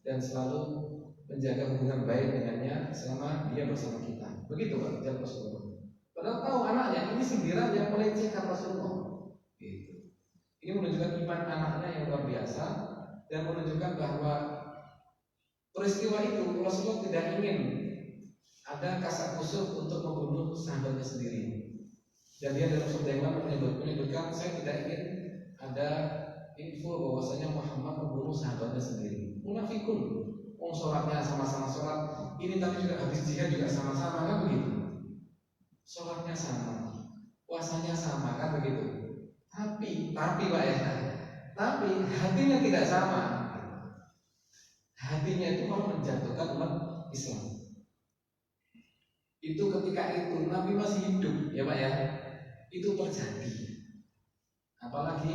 dan selalu menjaga hubungan baik dengannya selama dia bersama kita. Begitu Pak ujar Rasulullah. Padahal tahu anaknya ini sindiran yang melecehkan Rasulullah. Gitu. Ini menunjukkan iman anaknya yang luar biasa dan menunjukkan bahwa peristiwa itu Rasulullah tidak ingin ada kasak kusuk untuk membunuh sahabatnya sendiri. Dan dia dalam sabda yang menyebutkan saya tidak ingin ada info bahwasanya Muhammad membunuh sahabatnya sendiri. Munafikun. Sholatnya sama-sama sholat, ini tapi juga habis jihad juga sama-sama, kan begitu? Sholatnya sama, puasanya sama, kan begitu? Tapi Pak ya, tapi hatinya tidak sama. Hatinya itu malah menjatuhkan umat Islam. Itu ketika itu Nabi masih hidup, ya Pak ya, itu terjadi. Apalagi,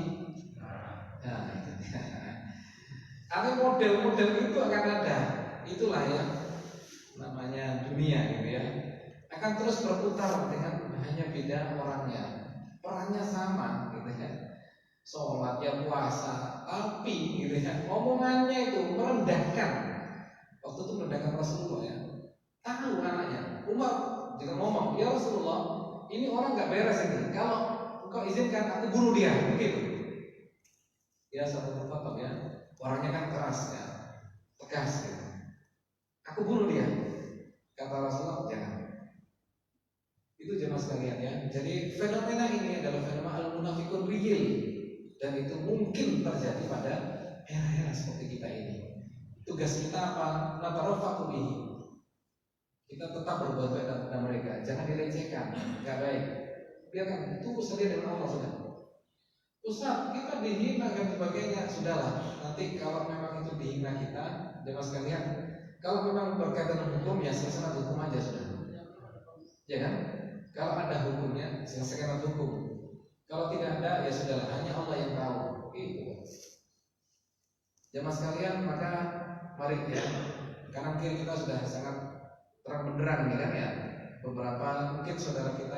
nah itu. Ada model-model itu akan ada. Itulah ya namanya dunia gitu ya. Akan terus berputar dengan hanya beda orangnya. Perannya sama gitu ya. Sholat ya puasa, tapi gitu ya. Omongannya itu merendahkan. Waktu itu merendahkan Rasulullah ya. Tahu anaknya. Umar juga ngomong, ya Rasulullah, ini orang nggak beres ini. Kalau engkau izinkan aku bunuh dia, begitu. Ya satu tempat ya. Orangnya kan keras ya, tegas gitu. Aku bunuh dia. Kata Rasulullah, jangan. Itu jemaah sekalian ya. Jadi fenomena ini adalah fenomena al-munafiqun real, dan itu mungkin terjadi pada era-era seperti kita ini. Tugas kita apa? Natarafaqu bihi. Kita tetap berbuat baik kepada mereka. Jangan dilecehkan, enggak baik. Biarkan itu usaha dengan Allah sudah. Ustaz, kita dihina dan sebagainya, sudahlah. Nanti kalau memang itu dihina kita, jemaah sekalian, kalau memang berkaitan dengan hukum ya selesaikan hukum aja sudah. Ya kan? Kalau ada hukumnya, selesaikan hukum. Kalau tidak ada, ya sudahlah. Hanya Allah yang tahu. Gitu. Jemaah sekalian, maka mari ya. Kanan kiri kita sudah sangat terang benderang, ya kan ya. Beberapa mungkin saudara kita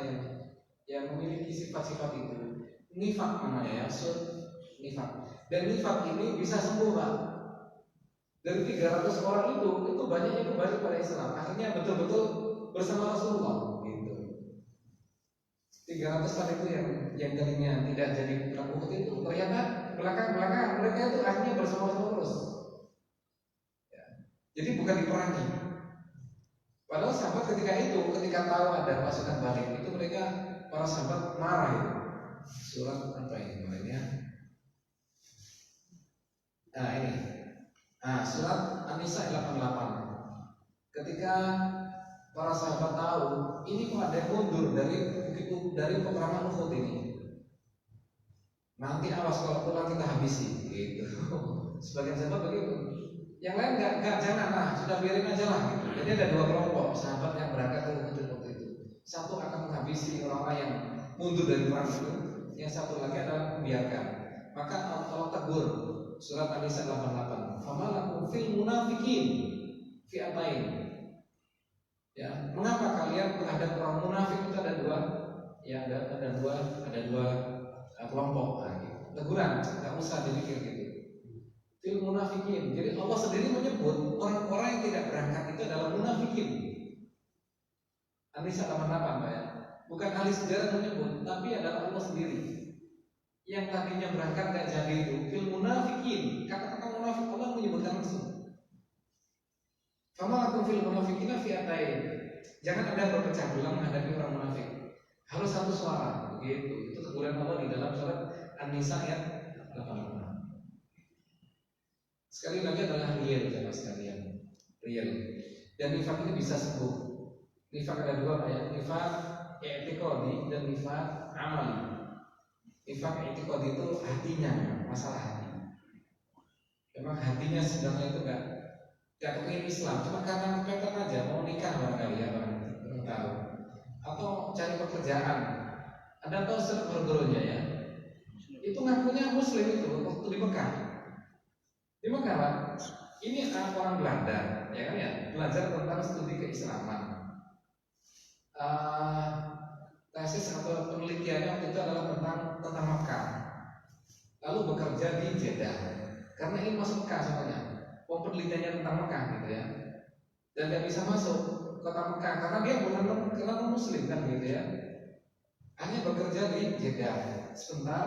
yang memiliki sifat-sifat itu. Nifak namanya ya, nifak. Dan nifak ini bisa sembuh Pak. Dari 300 orang itu banyak yang kembali pada Islam. Akhirnya betul-betul bersama Rasulullah gitu. 300 kan itu yang tadinya tidak jadi perang Uhud itu ternyata belakang mereka itu akhirnya bersama-sama terus ya. Jadi bukan diperangi. Padahal sahabat ketika tahu ada pasukan balik itu mereka para sahabat marah ya. Surat apa ini namanya? Nah ini, surat An-Nisa 88. Ketika para sahabat tahu ini kok ada yang mundur dari peperangan Uhud ini, nanti awas kalau pulang kita habisi, gitu. Sebagian sahabat begitu. Yang lain nggak jangan sudah biarin aja lah. Gitu. Jadi ada 2 kelompok sahabat yang berangkat ke Uhud waktu itu. Satu akan menghabisi orang-orang yang mundur dari perang itu. Yang satu lagi adalah membiarkan. Maka Allah tegur surat An-Nisa 88. Famalakum fil munafiqin fi'atain. Ya, mengapa kalian terhadap orang munafik itu ada dua? Ya, ada dua kelompok. Gitu. Teguran, nggak usah dipikir gitu. Fil munafiqin. Jadi Allah sendiri menyebut orang-orang yang tidak berangkat itu adalah munafiqin. An-Nisa 88 Pak ya. Bukan ahli sejarah menyebut, tapi adalah Allah sendiri. Yang tadinya berangkat gak jadi itu fil munafiqin. Kata-kata munafik Allah menyebutkan langsung. Famalakum fil munafiqina fi'atain. Jangan ada berpecah belah menghadapi orang munafik. Harus satu suara, begitu. Itu teguran Allah di dalam surat An-Nisa ayat 88. Sekali lagi adalah real, jemaah sekalian. Real. Dan nifak ini bisa sembuh. Nifak ada 2 Pak ya. Nifak i'tiqadi dan nifak amali. Nifak i'tiqadi itu hatinya, masalah hati. Memang hatinya sebenarnya itu nggak kepingin Islam, cuma karena kepepet aja mau nikah barangkali ya, orang tahu, atau cari pekerjaan. Ada tahu Ustaz guru-gurunya ya, itu ngakunya Muslim itu waktu di Mekah. Di Mekah Pak, ini orang Belanda, ya kan ya, belajar tentang studi keislaman. Tesis atau penelitiannya waktu itu adalah tentang Mekah. Lalu bekerja di Jeddah, karena ini masuk Mekah soalnya. Penelitiannya tentang Mekah gitu ya, dan nggak bisa masuk kota Mekah karena dia bukan Muslim kan gitu ya. Hanya bekerja di Jeddah sebentar,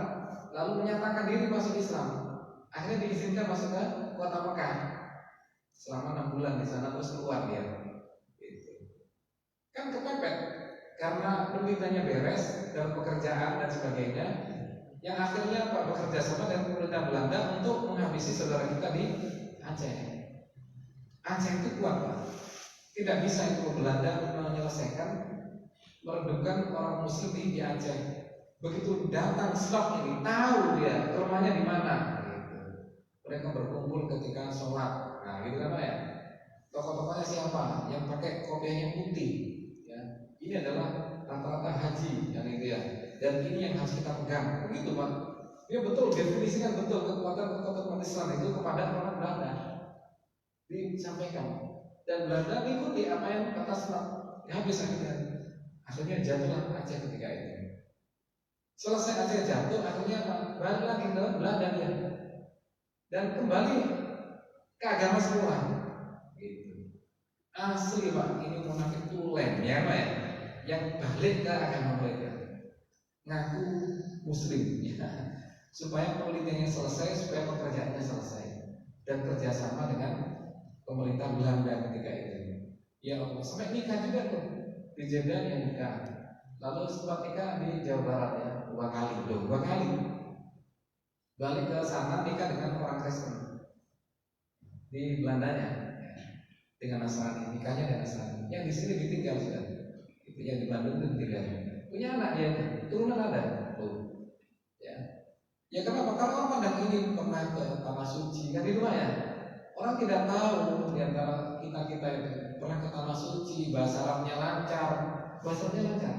lalu menyatakan diri masuk Islam. Akhirnya diizinkan masuk ke kota Mekah selama 6 bulan di sana, terus keluar dia. Gitu. Kan kepepet karena penelitiannya beres dalam pekerjaan dan sebagainya. Yang akhirnya Pak bekerja sama dengan pemerintah Belanda untuk menghabisi saudara kita di Aceh. Aceh itu kuat Pak. Tidak bisa itu Belanda menyelesaikan meredupkan orang Muslim di Aceh. Begitu datang stop ini, tahu dia rumahnya di mana. Gitu. Mereka berkumpul ketika sholat. Nah, gitu kan Pak ya. Tokoh-tokohnya siapa? Yang pakai kopiahnya putih. Ya. Ini adalah rata-rata haji yang itu ya. Dan ini yang harus kita pegang. Begitu Pak. Dia betul definisikan betul kekuatan Islam itu kepada orang Belanda. Disampaikan. Dan Belanda mengikuti apa yang kata Islam. Habis akhirnya jatuhlah Aceh ketika itu. Selesai Aceh jatuh, akhirnya balik lagi ke Belanda dia. Dan kembali ke agama semula. Gitu. Asli Pak, ini munafik tulen ya Pak ya, yang balik ke agama mereka, ngaku Muslim ya. Supaya penelitiannya selesai, supaya pekerjaannya selesai, dan kerjasama dengan pemerintah Belanda ketika itu. Ya Allah, sampai nikah juga tuh di Jeddah yang nikah. Lalu setelah nikah di Jawa Barat ya, 2 kali. Balik ke sana nikah dengan orang Kristen di Belandanya ya. Dengan Nasrani, nikahnya dengan Nasrani. Yang di sini ditinggal sudah. Itu yang di Bandung itu ditinggal. Punya anak dia, turunan ada. Tuh. Ya. Ya kenapa? Karena orang pandang ini pernah ke tanah suci kan di rumah ya. Orang tidak tahu di antara kita itu pernah ke tanah suci, bahasa Arabnya lancar, bahasanya lancar.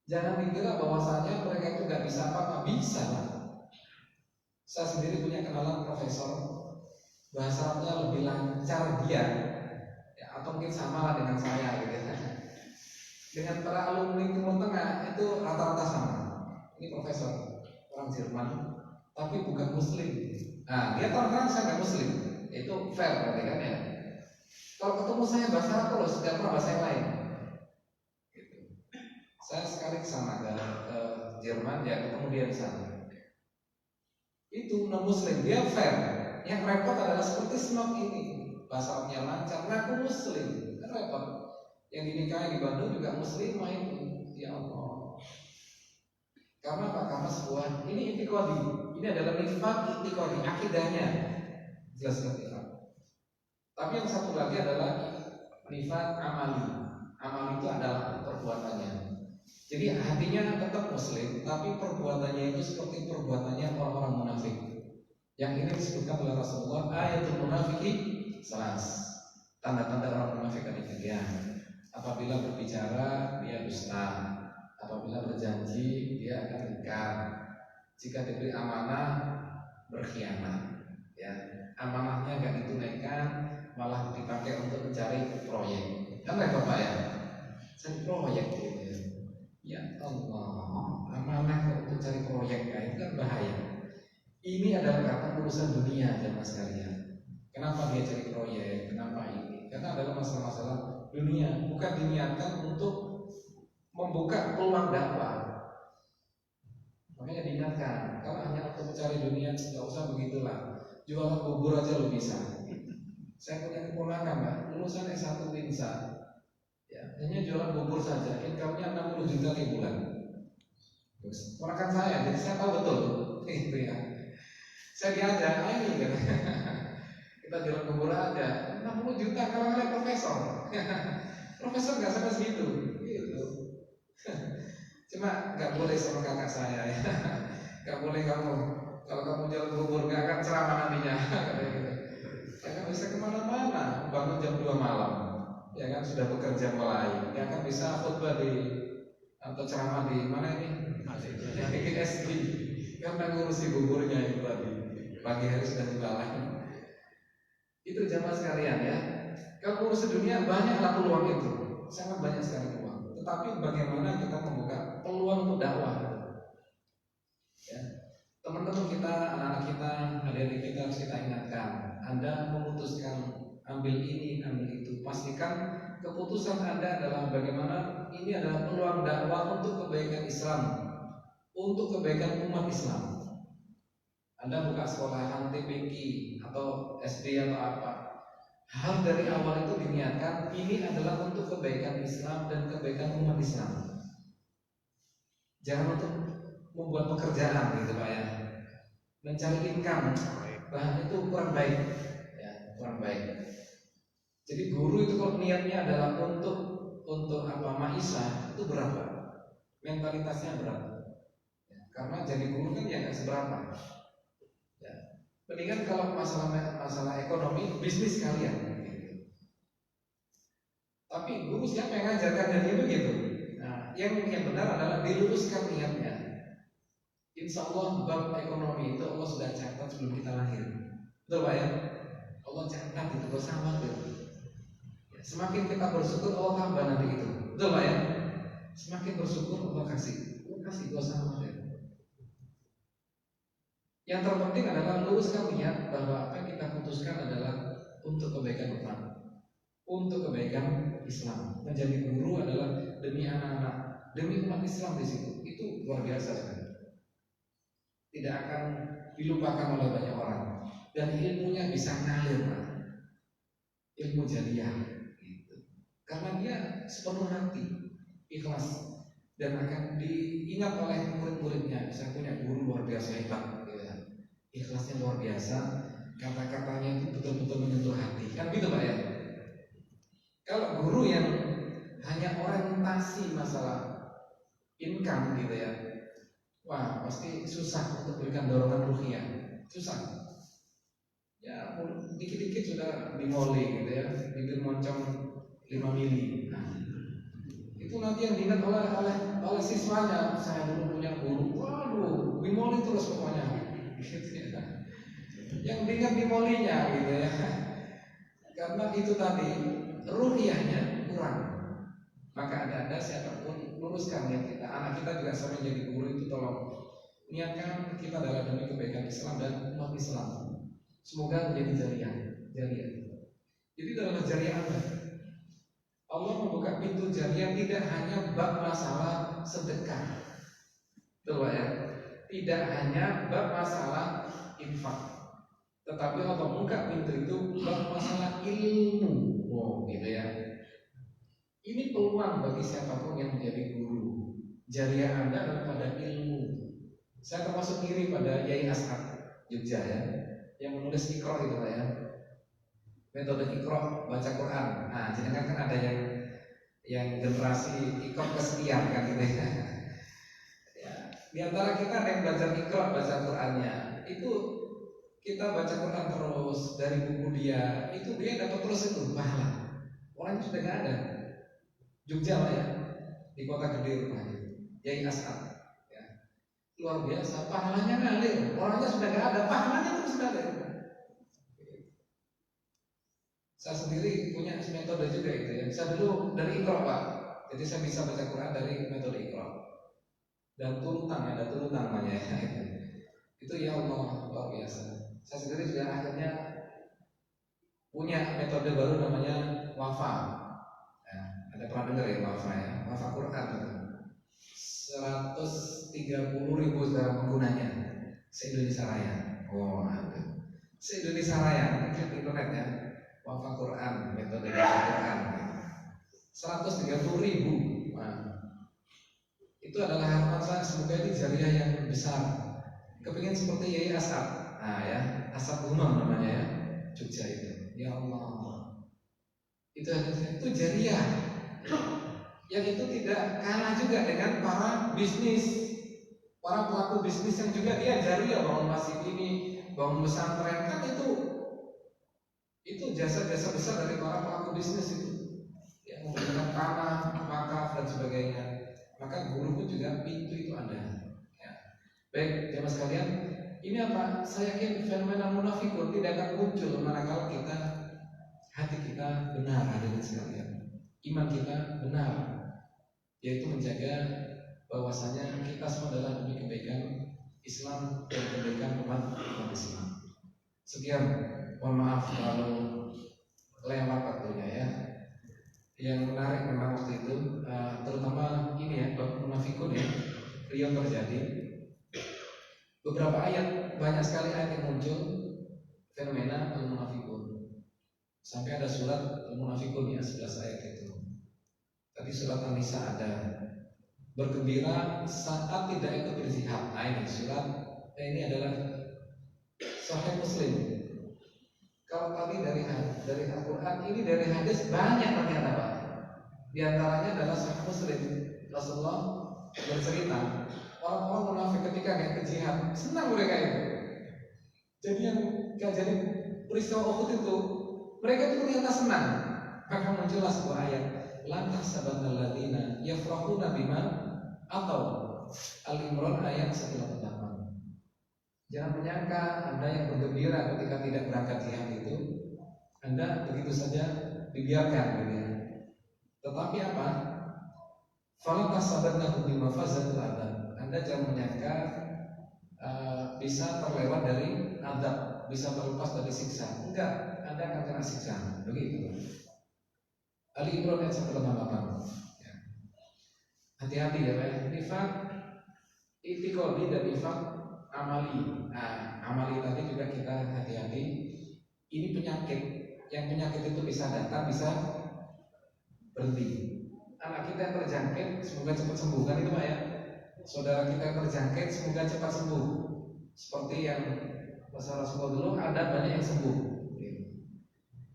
Jangan dikira bahwasanya mereka itu nggak bisa apa-apa, bisa lah. Saya sendiri punya kenalan profesor, bahasa Arabnya lebih lancar dia, ya, atau mungkin sama lah dengan saya gitu ya. Dengan para alumni Timur Tengah itu rata-rata sama. Ini profesor orang Jerman, tapi bukan Muslim. Nah, dia terang saya nggak Muslim, itu fair berarti kan ya. Kalau ketemu saya bahasa Arab terus, nggak pernah bahasa yang lain. Gitu. Saya sekali kesana ke Jerman, ya ketemu dia di sana. Itu non Muslim, dia fair. Yang repot adalah seperti Snok ini, bahasa Arabnya lancar, ngaku Muslim, kan repot. Yang dinikahi di Bandung juga Muslim, main, ya Allah. Karena apa? Karena sebuah ini intikodi. Ini adalah nifaq intikodi, akidahnya jelas nifaq. Tapi yang satu lagi adalah nifaq amali. Amali itu adalah perbuatannya. Jadi hatinya tetap Muslim, tapi perbuatannya itu seperti perbuatannya orang-orang munafik. Yang ini disebutkan oleh Rasulullah, ayatul munafiki salas. Tanda-tanda orang munafik ada 3. Apabila berbicara dia dusta, apabila berjanji dia akan ingkar, jika diberi amanah berkhianat, ya amanahnya nggak ditunaikan, malah dipakai untuk mencari proyek. Kan repot Pak ya, cari proyek gitu ya. Ya Allah, amanah untuk cari proyek itu kan bahaya. Ini adalah karena urusan dunia dan sekalian. Kenapa dia cari proyek? Kenapa ini? Karena adalah masalah-masalah dunia, bukan diniatkan untuk membuka peluang dakwah. Makanya diingatkan, kalau hanya untuk mencari dunia tidak usah begitulah. Jualan bubur aja lo bisa. Saya punya keponakan Mbak, lulusan S1 Winsa. Ya, hanya jualan bubur saja, income-nya 60 juta di bulan. Terus ponakan saya, jadi saya tahu betul itu ya. Saya diajak, ayo gitu. Kita jualan bubur aja, 60 juta kalau kalian profesor. Profesor nggak sampai segitu, gitu. Cuma nggak boleh sama kakak saya ya. Nggak boleh kamu Kalau kamu jual bubur gak akan ceramah nantinya. Ya kan bisa kemana-mana, bangun jam 2 malam, ya kan sudah bekerja mulai, ya kan bisa khutbah di atau ceramah di mana ini? Ya bikin SD, karena ngurusi buburnya itu tadi. Pagi hari sudah jualan. Itu jamaah sekalian ya. Kalau ngurus dunia banyaklah peluang itu, sangat banyak sekali peluang. Tetapi bagaimana kita membuka peluang untuk dakwah? Ya. Teman-teman kita, anak-anak kita, adik-adik kita harus kita ingatkan. Anda memutuskan ambil ini, ambil itu, pastikan keputusan Anda adalah bagaimana ini adalah peluang dakwah untuk kebaikan Islam, untuk kebaikan umat Islam. Anda buka sekolahan TPQ atau SD atau apa, hal dari awal itu diniatkan ini adalah untuk kebaikan Islam dan kebaikan umat Islam. Jangan untuk membuat pekerjaan gitu Pak ya, mencari income, bahan itu kurang baik ya, kurang baik. Jadi guru itu kalau niatnya adalah untuk apa, maisha, itu berapa? Mentalitasnya berapa? Ya, karena jadi guru kan ya nggak seberapa. Ya. Mendingan kalau masalah ekonomi, bisnis kalian. Gitu. Tapi guru siapa yang ngajarkan dan begitu? Nah, yang benar adalah diluruskan niatnya. Insya Allah bab ekonomi itu Allah sudah catat sebelum kita lahir. Betul Pak ya? Allah catat itu, gak sama tuh. Semakin kita bersyukur Allah tambah nanti itu. Betul Pak ya? Semakin bersyukur Allah kasih gak sama tuh. Yang terpenting adalah luruskan niat bahwa apa yang kita putuskan adalah untuk kebaikan umat, untuk kebaikan Islam. Menjadi guru adalah demi anak-anak, demi umat Islam di situ. Itu luar biasa sekali. Tidak akan dilupakan oleh banyak orang, dan ilmunya bisa ngalir, Pak. Ilmu jariah gitu. Karena dia sepenuh hati ikhlas dan akan diingat oleh murid-muridnya. Saya punya guru luar biasa hebat gitu ya. Ikhlasnya luar biasa, kata-katanya itu betul-betul menyentuh hati. Kan gitu Pak ya. Kalau guru yang hanya orientasi masalah income gitu ya, wah pasti susah untuk berikan dorongan ruhiyah, susah. Ya dikit-dikit sudah dimoli gitu ya, bibir moncong 5 mili. Nah, itu nanti yang diingat oleh siswanya. Saya dulu punya guru, waduh, dimoli terus pokoknya. Gitu ya. Yang diingat dimolinya gitu ya. Karena itu tadi ruhiyahnya kurang. Maka ada siapapun luruskan niat kita. Anak kita juga sama menjadi guru itu tolong niatkan kita adalah demi kebaikan Islam dan umat Islam. Semoga menjadi jariah. Jadi dalam jariah Allah membuka pintu jariah tidak hanya bab masalah sedekah, betul ya? Tidak hanya bab masalah infak, tetapi Allah buka pintu itu bab masalah ilmu. Oh, gitu ya. Ini peluang bagi siapapun yang menjadi guru. Jariah Anda adalah pada ilmu. Saya termasuk iri pada Yai Ashab Jogja ya, yang menulis Iqra itu Pak ya. Metode Iqra baca Quran. Nah, jadi kan ada yang generasi Iqra kesekian kan gitu ya. Ya. Di antara kita ada yang belajar Iqra baca Qurannya. Itu kita baca Quran terus dari buku dia, itu dia dapat terus itu pahala. Orangnya sudah nggak ada. Jogja Pak ya, di kota gede rumahnya. Yai Ashab. Luar biasa, pahalanya ngalir. Orangnya sudah gak ada, pahalanya terus ngalir. Saya sendiri punya metode juga itu ya. Saya dulu dari Iqra Pak, jadi saya bisa baca Quran dari metode Iqra. Dan tuntang, ada tuntang namanya ya. Itu ya Allah luar biasa. Saya sendiri juga akhirnya punya metode baru namanya Wafa. Ya, ada pernah dengar ya Wafa ya? Wafa Quran itu. 130.000 sekarang penggunanya se-Indonesia Raya. Oh, ada. Se-Indonesia Raya, mungkin di internet ya. Wafa Quran, metode Wafa Quran. 130.000. Nah, itu adalah harapan saya, semoga ini jariah yang besar. Kepingin seperti Yai Ashab. Nah ya, Ashab Umam namanya ya, Jogja itu. Ya Allah. Itu jariah. Yang itu tidak kalah juga dengan para bisnis, para pelaku bisnis yang juga diajari ya bangun masjid ini, bangun pesantren, kan itu jasa-jasa besar dari para pelaku bisnis itu, yang memberikan tanah, wakaf dan sebagainya. Maka guru pun juga pintu itu ada. Ya. Baik, jemaah sekalian, ini apa? Saya yakin fenomena munafikun tidak akan muncul manakala hati kita benar, hadirin sekalian. Iman kita benar, yaitu menjaga bahwasanya kita semua adalah demi kebaikan Islam dan kebaikan umat Islam. Sekian, mohon maaf kalau lewat waktunya ya. Yang menarik memang waktu itu, terutama ini ya, bab munafikun ya, yang terjadi. Beberapa ayat, banyak sekali ayat yang muncul fenomena al-munafikun. Sampai ada surat al-munafikun ya, 11 ayat itu. Tadi surat An-Nisa ada. Bergembira saat tidak ikut berjihad. Nah ini surat, ini adalah Sahih Muslim. Kalau tadi dari Al-Quran, ini dari hadis banyak ternyata Pak. Di antaranya adalah Sahih Muslim. Rasulullah bercerita orang-orang munafik ketika nggak ke jihad senang mereka itu. Jadi yang nggak jadi peristiwa Uhud itu, mereka itu ternyata senang. Maka muncullah sebuah ayat, lantas sahabat alladzina yafrahuna bima atau Al-Imran ayat 188. Jangan menyangka Anda yang bergembira ketika tidak berangkat jihad itu Anda begitu saja dibiarkan gitu ya. Tetapi apa? Fala tasabannahu bima fazatul adab. Anda jangan menyangka bisa terlewat dari adab, bisa terlepas dari siksa. Enggak, Anda akan kena siksa. Begitu. Ali Imran ayat 188. Ya. Hati-hati ya Pak. Nifaq itiqadi dan nifaq amali. Nah, amali tadi juga kita hati-hati. Ini penyakit. Yang penyakit itu bisa datang, bisa berhenti. Anak kita yang terjangkit, semoga cepat sembuh kan itu Pak ya. Saudara kita yang terjangkit, semoga cepat sembuh. Seperti yang Rasulullah dulu ada banyak yang sembuh.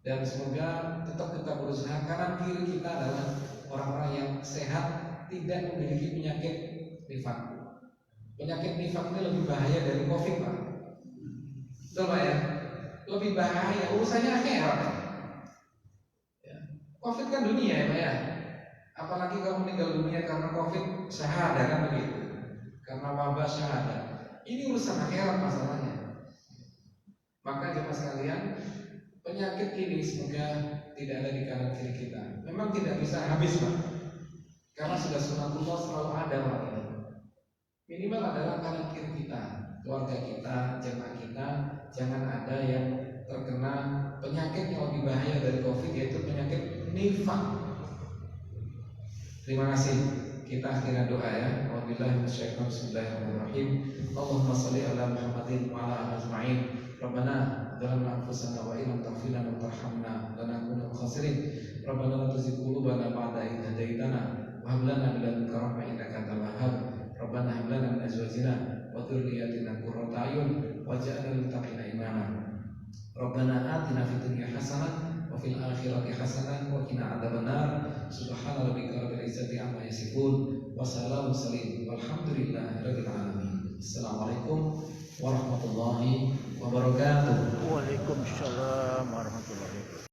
Dan semoga tetap kita berusaha kanan kiri kita adalah orang-orang yang sehat, tidak memiliki penyakit nifaq. Penyakit nifaq ini lebih bahaya dari COVID Pak. Betul Pak ya? Lebih bahaya, urusannya akhirat. Ya. COVID kan dunia ya Pak ya. Apalagi kalau meninggal dunia karena COVID, syahadah kan begitu. Karena wabah syahadah. Ini urusan akhirat masalahnya. Maka jemaah sekalian, penyakit ini semoga tidak ada di kanan kiri kita. Memang tidak bisa habis Pak. Karena sudah sunatullah selalu ada Pak ini. Minimal adalah kanan kiri kita, keluarga kita, jemaah kita, jangan ada yang terkena penyakit yang lebih bahaya dari COVID, yaitu penyakit nifaq. Terima kasih. Kita akhirnya doa ya. Wabillahi minasyaitonir bismillahirrahmanirrahim. Allahumma shalli ala Muhammadin wa ala alihi ajma'in. Rabbana zalamna anfusana wa illam taghfir lana wa tarhamna lanakunanna minal khasirin. Rabbana la tuzigh qulubana ba'da idh hadaytana wa hab lana min ladunka rahmatan innaka antal wahhab. Rabbana hab lana min azwajina wa dhurriyyatina qurrata a'yun waj'alna lil muttaqina imama. Rabbana atina fid dunya hasanah wa fil akhirati hasanah wa qina adzabannar. Subhana rabbika rabbil izzati amma yasifun wa salamun walhamdulillahi rabbil alamin. Assalamualaikum warahmatullahi wabarakatuh. Waalaikumsalam warahmatullahi wabarakatuh.